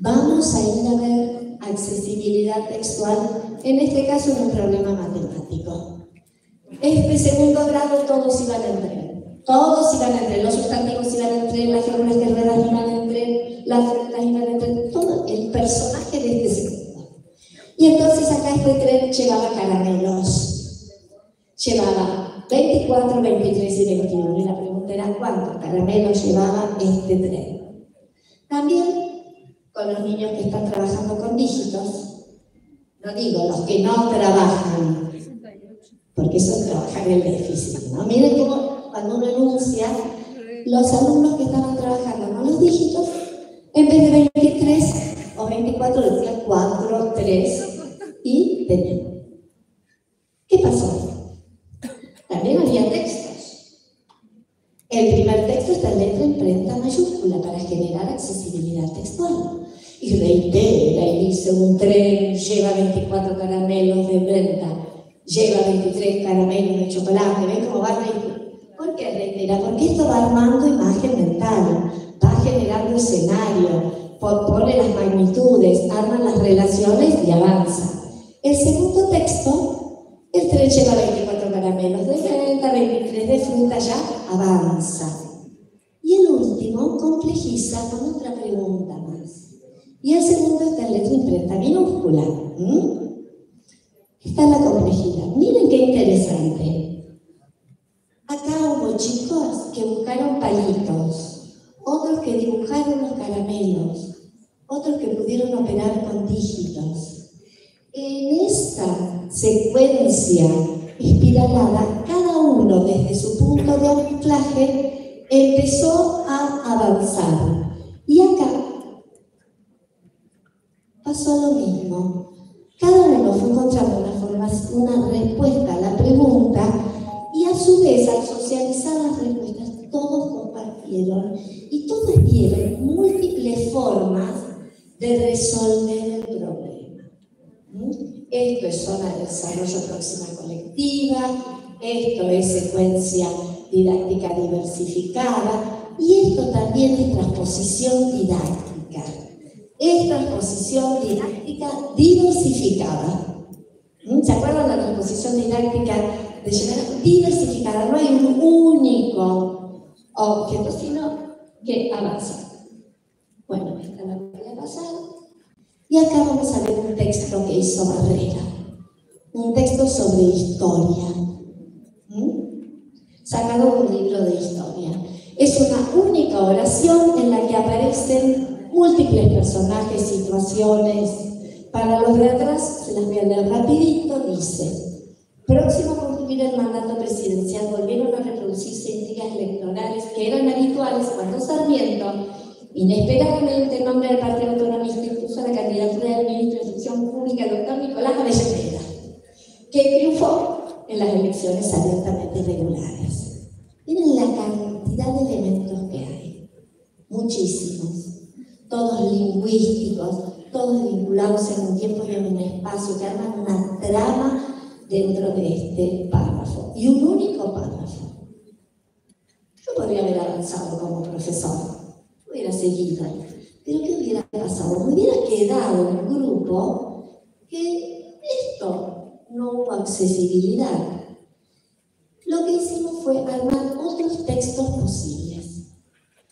Vamos a ir a ver accesibilidad textual, en este caso en un problema matemático. Este segundo grado todos iban en tren. Todos iban en tren, los sustantivos iban en tren, las figuras de ruedas iban en tren, las frutas iban en tren, todo el personaje de este segundo. Y entonces acá este tren llevaba caramelos. Llevaba 24, 23 y 21. Y la pregunta era ¿cuántos caramelos llevaba este tren? También con los niños que están trabajando con dígitos, no digo los que no trabajan, porque eso es trabajar el déficit, ¿no? Miren cómo cuando uno enuncia, los alumnos que estaban trabajando con los dígitos, en vez de 23 o 24 decían 4, 3 y tenemos. ¿Qué pasó? También había textos. El primer texto está en letra imprenta mayúscula para generar accesibilidad textual. Y reitera y dice: un tren lleva 24 caramelos de venta, lleva 23 caramelos de chocolate. ¿Ven cómo va reiterando? ¿Por qué reitera? Porque esto va armando imagen mental, va generando escenario, pone las magnitudes, arma las relaciones y avanza. El segundo texto, el tren lleva 24 caramelos de venta, 23 de fruta, ya avanza. Y el último complejiza con otra pregunta más. Y el segundo está en letra imprenta minúscula. Está la complejidad. Miren qué interesante. Acá hubo chicos que buscaron palitos, otros que dibujaron los caramelos, otros que pudieron operar con dígitos. En esta secuencia espiralada, cada uno desde su punto de anclaje empezó a avanzar. Y acá pasó lo mismo. Cada uno fue encontrando una respuesta a la pregunta y a su vez, al socializar las respuestas, todos compartieron y todos vieron múltiples formas de resolver el problema. Esto es zona de desarrollo próxima colectiva, esto es secuencia didáctica diversificada y esto también es transposición didáctica. Es transposición didáctica diversificada. ¿Se acuerdan de la transposición didáctica de llegar diversificada? No hay un único objeto, sino que avanza. Bueno, esta la voy a pasar. Y acá vamos a ver un texto que hizo Barrera. Un texto sobre historia. Sacado de un libro de historia. Es una única oración en la que aparecen múltiples personajes, situaciones. Para los de atrás, se las voy a leer rapidito, dice: próximo a concluir el mandato presidencial, volvieron a reproducirse intrigas electorales que eran habituales cuando Sarmiento, inesperadamente en nombre del Partido Autonomista, impuso la candidatura del ministro de Instrucción Pública, el doctor Nicolás Avellaneda, que triunfó en las elecciones abiertamente irregulares. Miren la cantidad de elementos que hay, muchísimos. Todos lingüísticos, todos vinculados en un tiempo y en un espacio, que arman una trama dentro de este párrafo. Y un único párrafo. Yo podría haber avanzado como profesor, hubiera seguido, pero ¿qué hubiera pasado? Me hubiera quedado en un grupo que esto no hubo accesibilidad. Lo que hicimos fue armar otros textos posibles.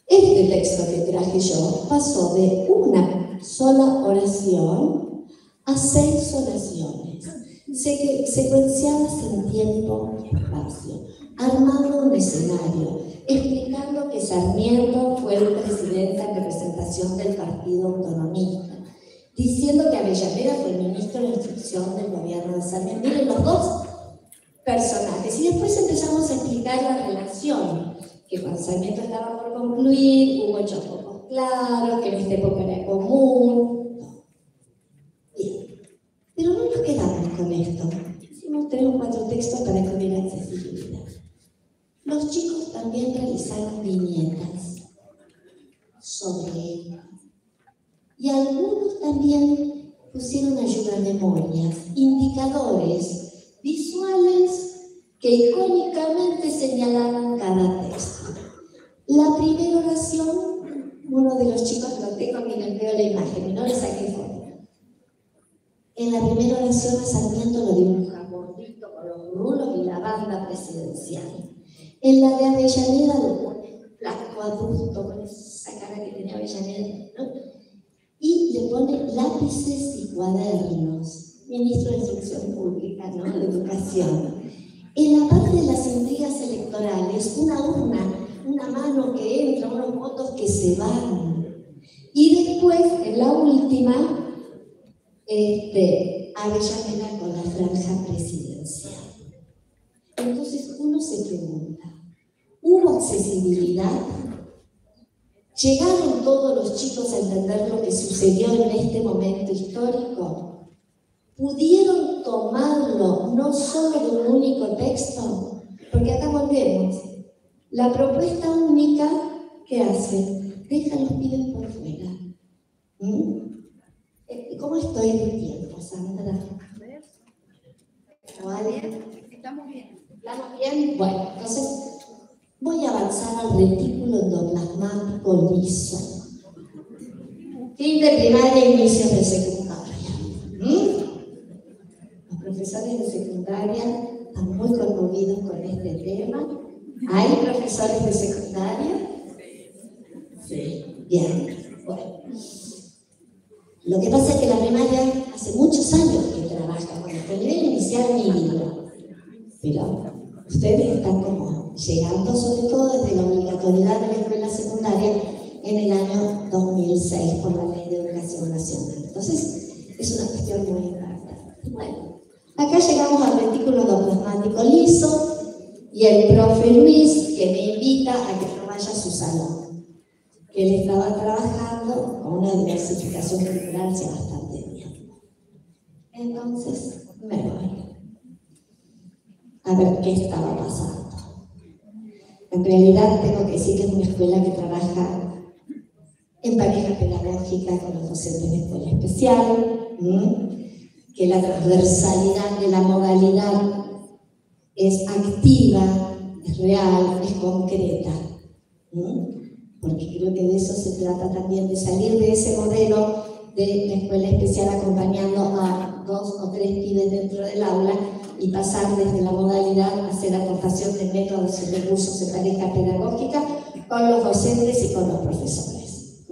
Este texto que traje yo pasó de una sola oración a 6 oraciones, secuenciadas en tiempo y espacio, armando un escenario, explicando que Sarmiento fue el presidente en representación del Partido Autonomista, diciendo que Avellaneda fue el ministro de Instrucción del gobierno de Sarmiento. Miren los dos personajes. Y después empezamos a explicar la relación, que cuando Sarmiento estaba por concluir, hubo hechos pocos claros, que en esta época era común. Bien. Pero no nos quedamos con esto. Hicimos 3 o 4 textos para que hubiera accesibilidad. Los los chicos también realizaron viñetas sobre él. Y algunos también pusieron ayudamemorias, indicadores visuales que icónicamente señalaban cada texto. La primera oración, uno de los chicos lo tengo, miren, veo la imagen, y no le saqué foto. En la primera oración a Sarmiento lo dibuja gordito con los rulos y la banda presidencial. En la de Avellaneda lo pone flaco, adusto, con esa cara que tenía Avellaneda, ¿no? Y le pone lápices y cuadernos, ministro de Instrucción Pública, ¿no? De Educación. En la parte de las intrigas electorales, una urna, una mano que entra, unos votos que se van. Y después, en la última, Avellaneda con la franja presidencial. Entonces uno se pregunta, ¿hubo accesibilidad? ¿Llegaron todos los chicos a entender lo que sucedió en este momento histórico? ¿Pudieron tomarlo no solo de un único texto? Porque acá volvemos. La propuesta única, ¿qué hace? Deja a los pibes por fuera. ¿Cómo estoy de tiempo, Sandra? Estamos bien. ¿Estamos bien? Bueno, entonces voy a avanzar al retículo endoplasmático liso. Fin de primaria, inicios de secundaria. Los profesores de secundaria están muy conmovidos con este tema. ¿Hay profesores de secundaria? Sí. Bien. Bueno. Lo que pasa es que la primaria hace muchos años que trabaja con este nivel inicial mínimo. Pero ustedes están como llegando, sobre todo desde la obligatoriedad de la escuela secundaria en el año 2006 por la Ley de Educación Nacional. Entonces, es una cuestión muy importante. Bueno, acá llegamos al retículo endoplasmático liso y el profe Luis que me invita a que no vaya a su salón, que él estaba trabajando con una diversificación cultural hace bastante tiempo. Entonces, me voy a ver qué estaba pasando. En realidad tengo que decir que es una escuela que trabaja en pareja pedagógica con los docentes de escuela especial, que la transversalidad de la modalidad es activa, es real, es concreta, porque creo que de eso se trata también, de salir de ese modelo de la escuela especial acompañando a 2 o 3 pibes dentro del aula y pasar desde la modalidad a hacer aportación de métodos y recursos de pareja pedagógica con los docentes y con los profesores.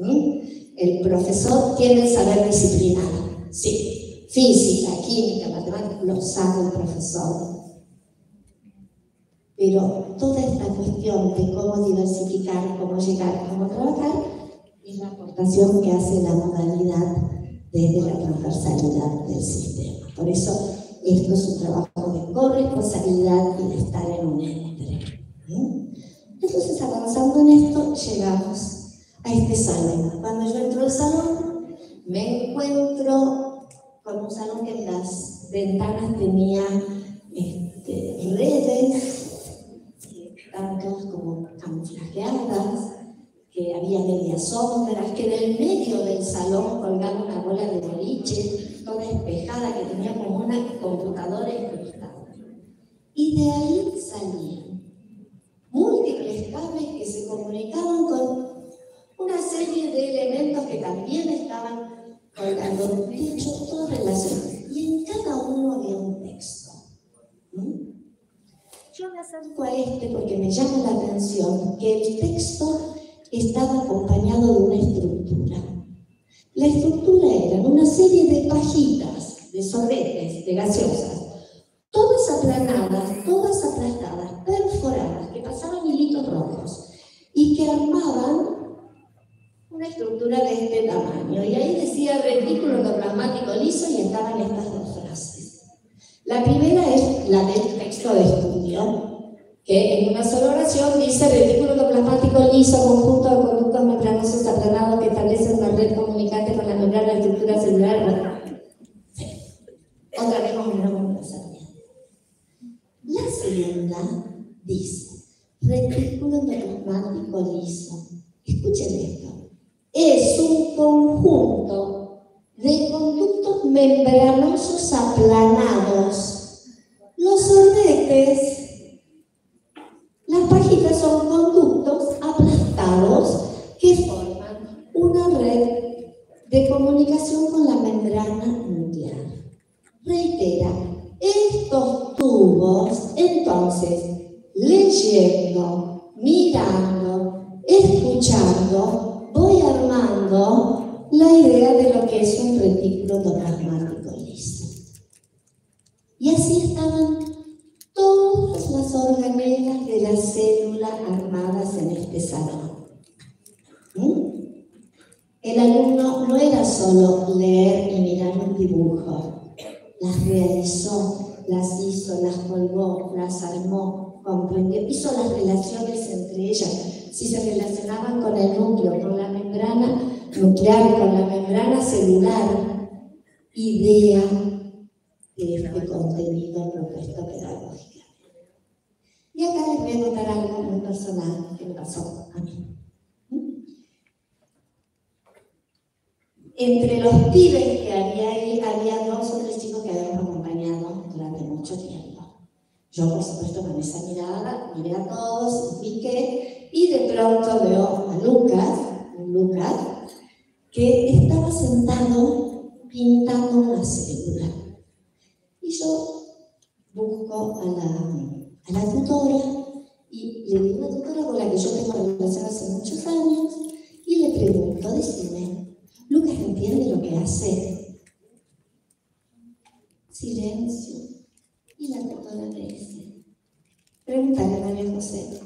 El profesor tiene el saber disciplinado, sí, física, química, matemática, lo sabe el profesor. Pero toda esta cuestión de cómo diversificar, cómo llegar, cómo trabajar, es la aportación que hace la modalidad desde la transversalidad del sistema. Por eso, esto es un trabajo de corresponsabilidad y de estar en un entre. Entonces, avanzando en esto, llegamos a este salón. Cuando yo entro al salón, me encuentro con un salón que en las ventanas tenía redes, estaban todas como camuflajeadas, que había medias sombras, que del medio del salón colgaba una bola de boliche, toda espejada, que tenía como una computadora incrustada. Y de ahí salían múltiples cables que se comunicaban con una serie de elementos que también estaban colgando del techo, todo relacionado. Y en cada uno había un texto. Yo me acerco a porque me llama la atención que el texto estaba acompañado de una estructura. La estructura eran una serie de pajitas, de sorbetes, de gaseosas, todas aplanadas, todas aplastadas, perforadas, que pasaban hilitos rojos y que armaban una estructura de este tamaño. Y ahí decía retículo endoplasmático liso y estaban estas dos frases. La primera es la del texto de estudio, que en una sola oración dice retículo endoplasmático liso, conjunto de conductos membranosos aplanados que establecen una red comunicante con la membrana de estructura celular. Sí. Otra vez vamos a mirar cómo lo sabía. La segunda dice, Retículo endoplasmático liso. Escuchen esto. Es un conjunto de conductos membranosos aplanados. Los sorbetes, las pajitas son conductos aplastados que forman una red de comunicación con la membrana nuclear. Reitera, estos tubos, entonces, leyendo, mirando, escuchando, voy armando la idea de lo que es un retículo endoplasmático liso. Y así estaban todas las organelas de la célula armadas en este salón. El alumno no era solo leer y mirar un dibujo, las realizó, las hizo, las colgó, las armó, comprendió, hizo las relaciones entre ellas, si se relacionaban con el núcleo, con la membrana nuclear, con la membrana celular, idea de este contenido propuesto pedagógicamente. Y acá les voy a contar algo muy personal que me pasó a mí. Entre los pibes que había ahí, había 2 o 3 chicos que habíamos acompañado durante mucho tiempo. Yo, por supuesto, con esa mirada, miré a todos, piqué, y de pronto veo a Lucas, que estaba sentado pintando una célula. Y yo busco a la tutora, y le digo a la tutora con la que yo tengo relación hace muchos años, y le pregunto, decime, ¿Lucas entiende lo que hace? Silencio. Y la tutora me dice, pregúntale, María José.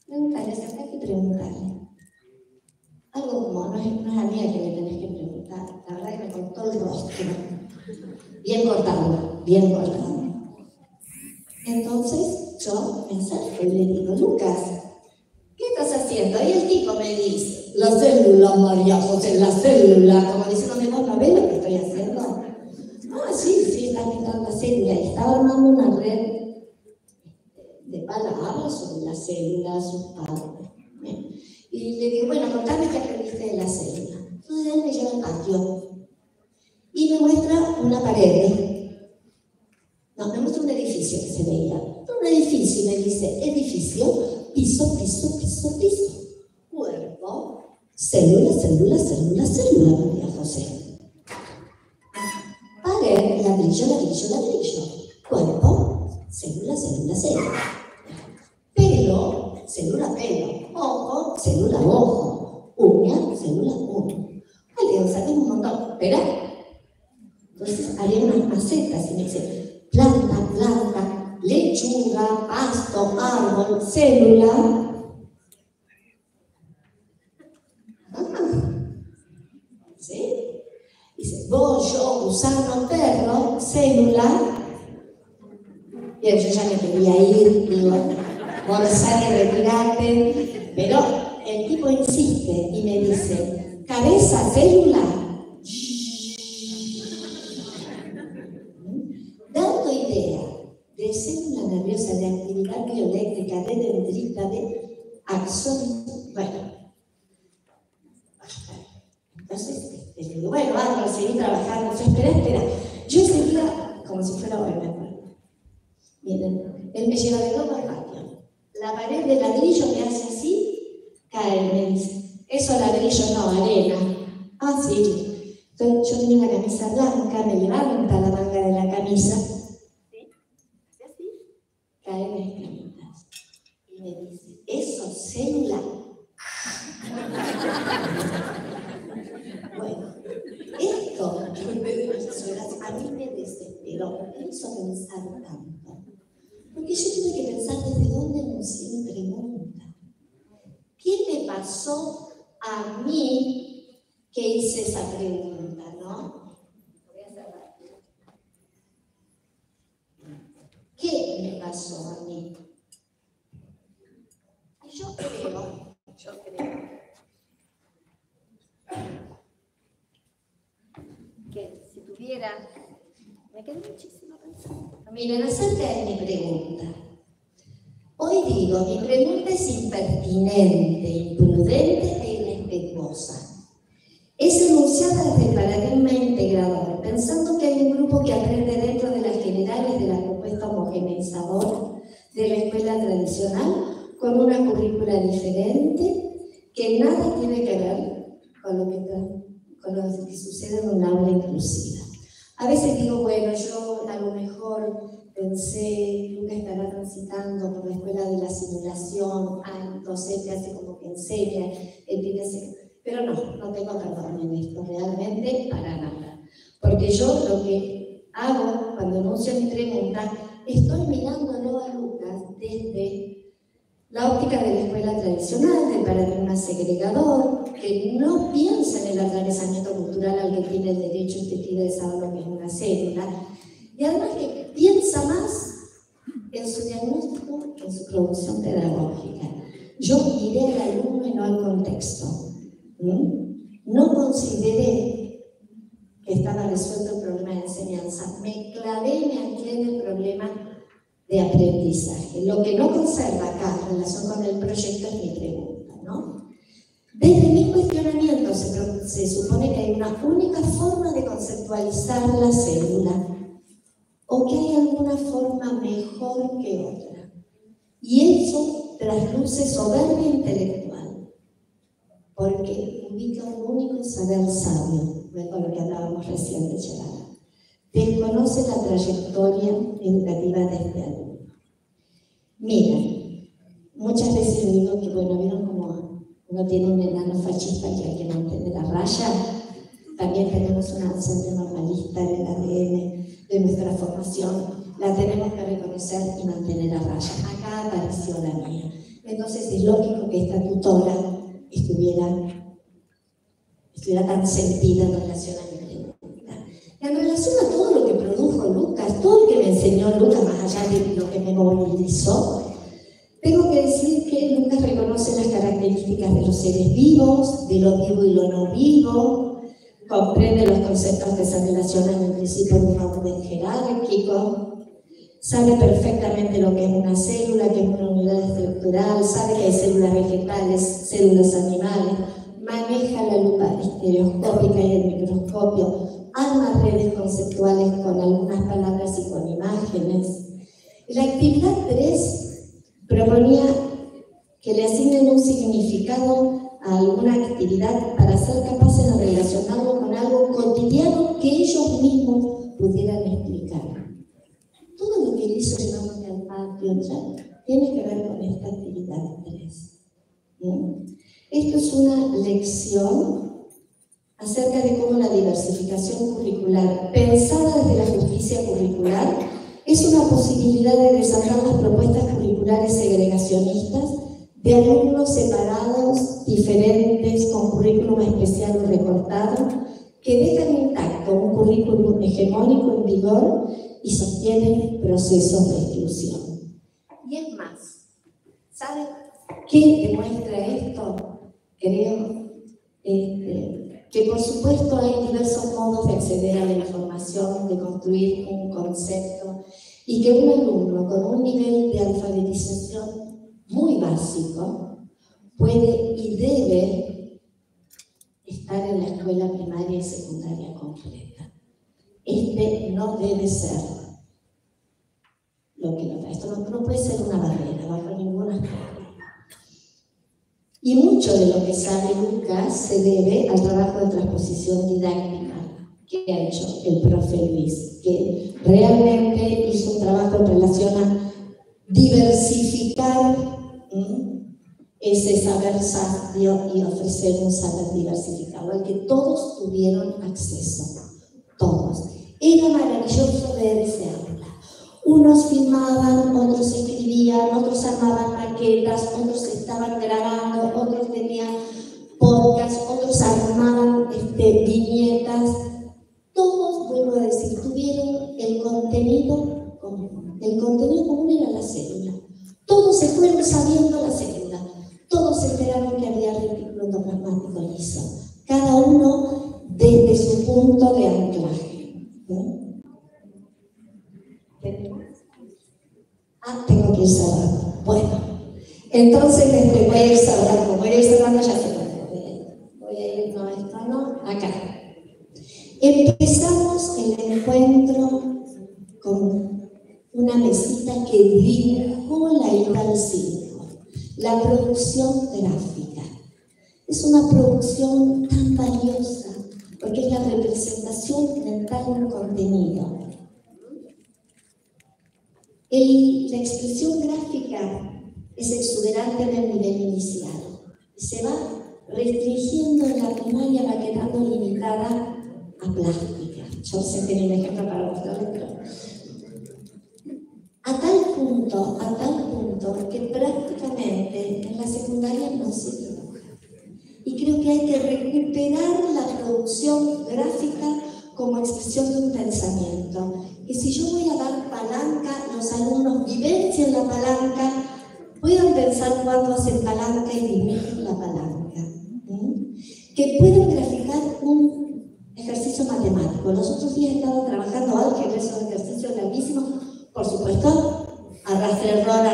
Pregúntale, ¿sabes qué preguntarle? Algo como, no es a mí a que le tenés que preguntar. La verdad que me cortó el rostro. Bien cortado, bien cortado. Entonces yo me acerco y le digo, Lucas, ¿qué estás haciendo? Y el tipo me dice, la célula, María José, la célula. Como diciéndome, ¿vos no ves lo que estoy haciendo? Ah, sí, está pintando la célula. Y estaba armando una red de palabras sobre la célula, sus partes. Y le digo, bueno, contame qué aprendiste de la célula. Entonces él me lleva al patio y me muestra una pared. No, me muestra un edificio que se veía. Un edificio, y me dice, edificio, piso, piso, piso, piso. Cuerpo, célula, célula, célula, célula, María José. Pared, ladrillo, ladrillo, ladrillo. Cuerpo, célula, célula, célula. Pelo, célula, pelo. Ojo, célula, ojo. Uña, célula, uña. Vale, o sea, tengo un montón. Espera. Entonces había unas macetas y me dice, planta, planta, lechuga, pasto, árbol, célula. ¿Sí? Dice, bollo, gusano, perro, célula. Bien, yo ya me quería ir, digo, Borsari, retirate. Pero el tipo insiste y me dice, cabeza, célula. Dando idea de célula nerviosa, de actividad bioeléctrica, de dendrita, de axón. Bueno, entonces le digo, bueno, vamos a seguir trabajando. Espera. Yo seguía como si fuera hoy, me acuerdo. Miren, él me lleva de nuevo al patio. La pared de ladrillo me hace así, cae, me dice, eso ladrillo no, arena. Ah, sí. Entonces, yo tenía una camisa blanca, me levanta la manga de la camisa, ¿sí? Así, caen escamitas. Y me dice, eso, célula. Bueno, esto, a mí me desesperó, me hizo pensar tanto. Porque yo tuve que pensar desde dónde anuncié mi pregunta. ¿Qué me pasó a mí que hice esa pregunta, no? Voy a cerrar. ¿Qué me pasó a mí? Y yo creo que si tuviera, me quedé muchísimo pensando. Miren, acerca de mi pregunta. Hoy digo, mi pregunta es impertinente, imprudente e irrespetuosa. Es enunciada desde el paradigma integrador, pensando que hay un grupo que aprende dentro de las generales de la propuesta homogeneizadora de la escuela tradicional con una currícula diferente que nada tiene que ver con lo que sucede en un aula inclusiva. A veces digo, bueno, yo a lo mejor pensé, Lucas estará transitando por la escuela de la simulación, docente hace como que enseña, pero no tengo perdón en esto, realmente para nada. Porque yo lo que hago cuando enuncio mi pregunta, estoy mirándolo a Lucas desde la óptica de la escuela tradicional, del paradigma segregador, que no piensa en el atravesamiento cultural al que tiene el derecho y que pide saber lo que es una célula, y además que piensa más en su diagnóstico que en su producción pedagógica. Yo miré al alumno y no al contexto. No consideré que estaba resuelto el problema de enseñanza. Me clavé y me anclé en el problema de aprendizaje. Lo que no conserva acá en relación con el proyecto es mi pregunta, ¿no? Desde mi cuestionamiento se supone que hay una única forma de conceptualizar la célula o que hay alguna forma mejor que otra. Y eso trasluce soberbia intelectual, porque ubica un único saber sabio, luego lo que hablábamos recién de Gerard. Desconoce la trayectoria educativa de este alumno. Mira, muchas veces digo que, bueno, ¿vieron cómo uno tiene un enano fascista que hay que mantener a raya? También tenemos una docente normalista del ADN de nuestra formación, la tenemos que reconocer y mantener a raya. Acá apareció la mía. Entonces es lógico que esta tutora estuviera tan sentida en relación a mi pregunta. En relación a todo lo que produjo Lucas, todo lo que me enseñó Lucas, más allá de lo que me movilizó, tengo que decir que Lucas reconoce las características de los seres vivos, de lo vivo y lo no vivo, comprende los conceptos que se relacionan entre sí por un orden jerárquico, sabe perfectamente lo que es una célula, que es una unidad estructural, sabe que hay células vegetales, células animales, maneja la lupa estereoscópica y el microscopio, arma redes conceptuales con algunas palabras y con imágenes. La actividad 3 proponía que le asignen un significado a alguna actividad para ser capaces de relacionarlo con algo cotidiano que ellos mismos pudieran explicar. Todo lo que él hizo llevándome al patio ya tiene que ver con esta actividad 3. ¿Bien? Esto es una lección acerca de cómo la diversificación curricular, pensada desde la justicia curricular, es una posibilidad de desatar las propuestas curriculares segregacionistas de alumnos separados, diferentes, con currículum especial o recortado, que dejan intacto un currículum hegemónico en vigor y sostienen procesos de exclusión. Y es más, ¿saben qué demuestra esto? Creo que por supuesto hay diversos modos de acceder a la información, de construir un concepto, y que un alumno con un nivel de alfabetización muy básico puede y debe estar en la escuela primaria y secundaria completa. No debe ser lo que lo da. Esto no puede ser una barrera bajo ninguna forma. Y mucho de lo que sabe Lucas se debe al trabajo de transposición didáctica que ha hecho el profe Luis, que realmente hizo un trabajo en relación a diversificar ese saber sabio y ofrecer un saber diversificado al que todos tuvieron acceso, todos. Era maravilloso ver ese aula. Unos filmaban, otros escribían, otros armaban maquetas, otros estaban grabando, otros tenían podcast, otros armaban viñetas. Todos, vuelvo a decir, tuvieron el contenido común. El contenido común era la célula. Todos se fueron sabiendo la célula. Todos esperaron que había retículo endoplasmático liso. Cada uno desde su punto de anclaje. Tengo que ir cerrando. Bueno, Entonces voy a ir cerrando, ya se voy a ir, no, esto no, acá. Empezamos el encuentro con una mesita que dibujó la ida al circo, la producción gráfica. Es una producción tan valiosa porque es la representación mental de un contenido. La expresión gráfica es exuberante en el nivel inicial. Se va restringiendo en la primaria, va quedando limitada a plástica. Yo sé que mi ejemplo para mostrarles, pero a tal punto que prácticamente en la secundaria no se dibuja. Y creo que hay que recuperar la producción gráfica como expresión de un pensamiento. Que si yo voy a dar palanca, los alumnos vivencien la palanca, puedan pensar cuando hacen palanca y dibujen la palanca. Que puedan graficar un ejercicio matemático. Los otros días he estado trabajando álgebra, esos ejercicios larguísimos, por supuesto, arrastre-error.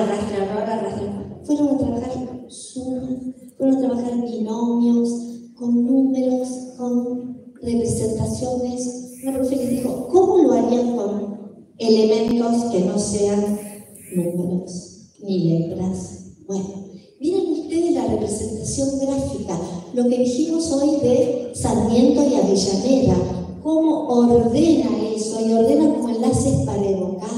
Fueron a trabajar suma, fueron a trabajar binomios, con números, con representaciones. Una profe les dijo, ¿cómo lo harían con elementos que no sean números ni letras? Bueno, miren ustedes la representación gráfica, lo que dijimos hoy de Sarmiento y Avellaneda, cómo ordena eso y ordena como enlaces para evocar.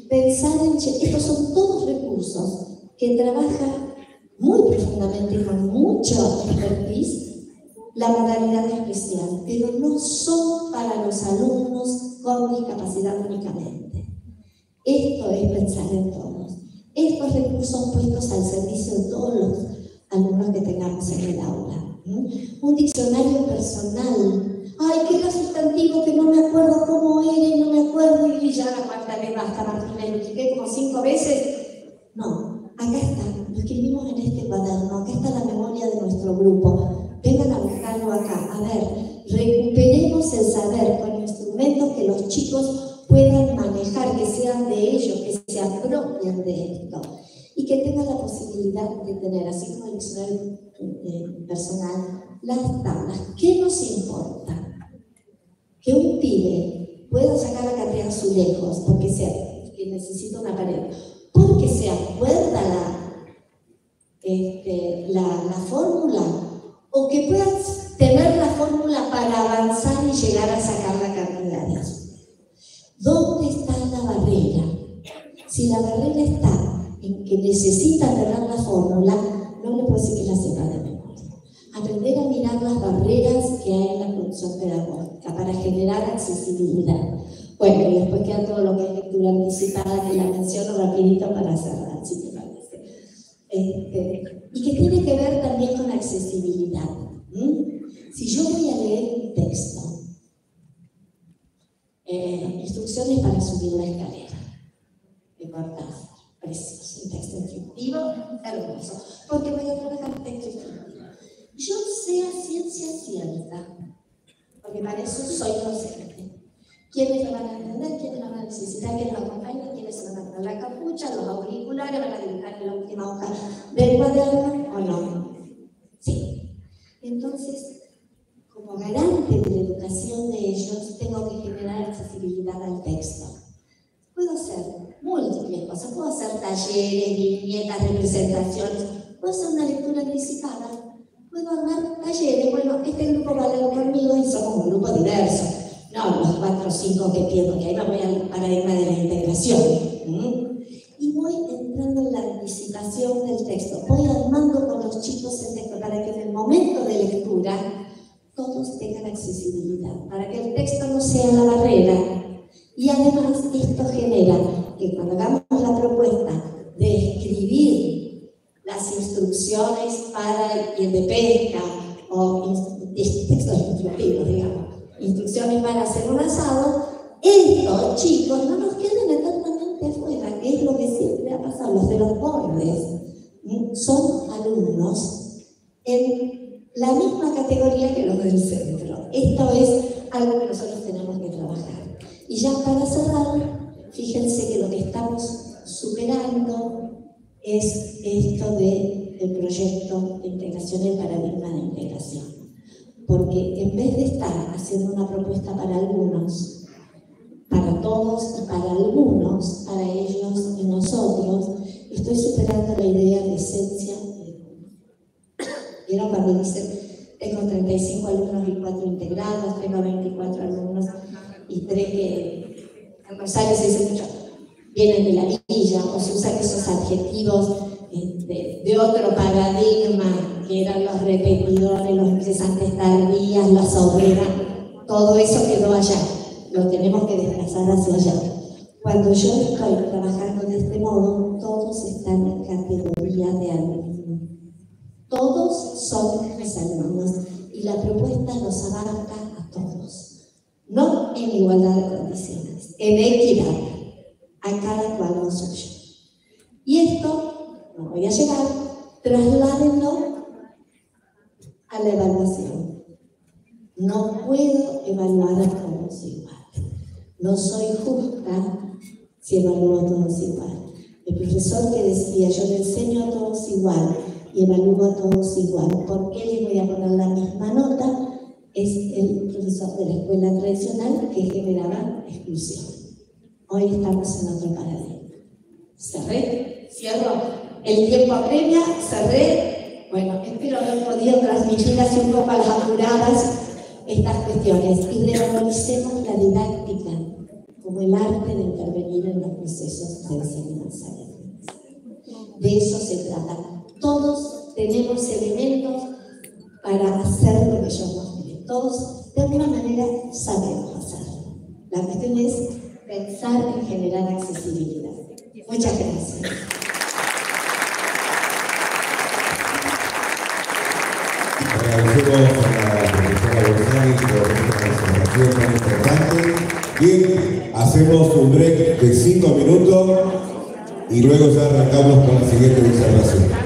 Pensar en, estos son todos recursos que trabaja muy profundamente y con mucho expertise la modalidad especial, pero no son para los alumnos con discapacidad únicamente. Esto es pensar en todos. Estos recursos puestos al servicio de todos los alumnos que tengamos en el aula. Un diccionario personal. Ay, que era sustantivo, que no me acuerdo cómo era y no me acuerdo, y ya la cuarta vez basta, Martín, lo expliqué como 5 veces. No, acá está, lo escribimos en este cuaderno, acá está la memoria de nuestro grupo. Vengan a buscarlo acá. A ver, recuperemos el saber con instrumentos que los chicos puedan manejar, que sean de ellos, que se apropien de esto y que tengan la posibilidad de tener, así como el diccionario personal, las tablas. ¿Qué nos importa? Que un pibe pueda sacar la cantidad de azulejos porque que necesita una pared, porque se acuerda la fórmula, o que puedas tener la fórmula para avanzar y llegar a sacar la cantidad de azul. ¿Dónde está la barrera? Si la barrera está en que necesita tener la fórmula, no le puedo decir que la sepa de memoria. Aprender a mirar las barreras que hay en la producción pedagógica para generar accesibilidad. Bueno, y después queda todo lo que es lectura anticipada, que la menciono rapidito para cerrar, si te parece. Y que tiene que ver también con accesibilidad. Si yo voy a leer un texto, instrucciones para subir la escalera, de Cortázar, precioso, un texto instructivo, hermoso, porque voy a trabajar un texto instructivo. Yo sé a ciencia cierta, porque para eso soy docente. ¿Quiénes lo van a entender? ¿Quiénes lo van a necesitar? ¿Quiénes lo acompañan? ¿Quiénes se van a poner la capucha? ¿Los auriculares? ¿Van a dibujar en la última hoja del cuaderno o no? Sí. Entonces, como garante de la educación de ellos, tengo que generar accesibilidad al texto. Puedo hacer múltiples cosas. Puedo hacer talleres, viñetas, representaciones. Puedo hacer una lectura anticipada. Puedo armar talleres. Bueno, este grupo va a leer conmigo y somos un grupo diverso. No, los 4 o 5 que pierdo, que ahí me voy al paradigma de la integración. Y voy entrando en la anticipación del texto. Voy armando con los chicos el texto para que en el momento de lectura todos tengan accesibilidad, para que el texto no sea la barrera. Y además esto genera que cuando hagamos la propuesta de escribir las instrucciones para el de pesca o textos instructivos, digamos, instrucciones para hacer un asado, estos chicos no nos queden eternamente afuera, que es lo que siempre ha pasado. Los de los bordes son alumnos en la misma categoría que los del centro. Esto es algo que nosotros tenemos que trabajar. Y ya para cerrar, fíjense que lo que estamos superando es esto del proyecto de integración, el paradigma de integración. Porque en vez de estar haciendo una propuesta para algunos, para todos y para algunos, para ellos y nosotros, estoy superando la idea de esencia. ¿Vieron cuando dicen, tengo 35 alumnos y 4 integrados, tengo 24 alumnos y 3 que en Rosario se dice mucho, vienen de la villa, o se usan esos adjetivos de otro paradigma, que eran los repetidores, los ingresantes tardías, las obreras, todo eso quedó allá, lo tenemos que desplazar hacia allá. Cuando yo estoy trabajando de este modo, todos están en categoría de alumnos. Todos son mis alumnos y la propuesta los abarca a todos. No en igualdad de condiciones, en equidad, a cada cual lo suyo. Y esto, no voy a llegar, trasládenlo a la evaluación. No puedo evaluar a todos igual. No soy justa si evalúo a todos igual. El profesor que decía, yo le enseño a todos igual y evalúo a todos igual, ¿por qué les voy a poner la misma nota? Es el profesor de la escuela tradicional que generaba exclusión. Hoy estamos en otro paradigma. Cerré, cierro, el tiempo apremia, cerré. Bueno, espero haber podido transmitir así un poco a las apuradas estas cuestiones y revaloricemos la didáctica como el arte de intervenir en los procesos de enseñanza. De eso se trata. Todos tenemos elementos para hacer lo que yo mostré. Todos, de alguna manera, sabemos hacerlo. La cuestión es pensar en generar accesibilidad. Muchas gracias. Agradecemos a la profesora Borsani por esta presentación tan importante. Bien, hacemos un break de 5 minutos y luego ya arrancamos con la siguiente disertación.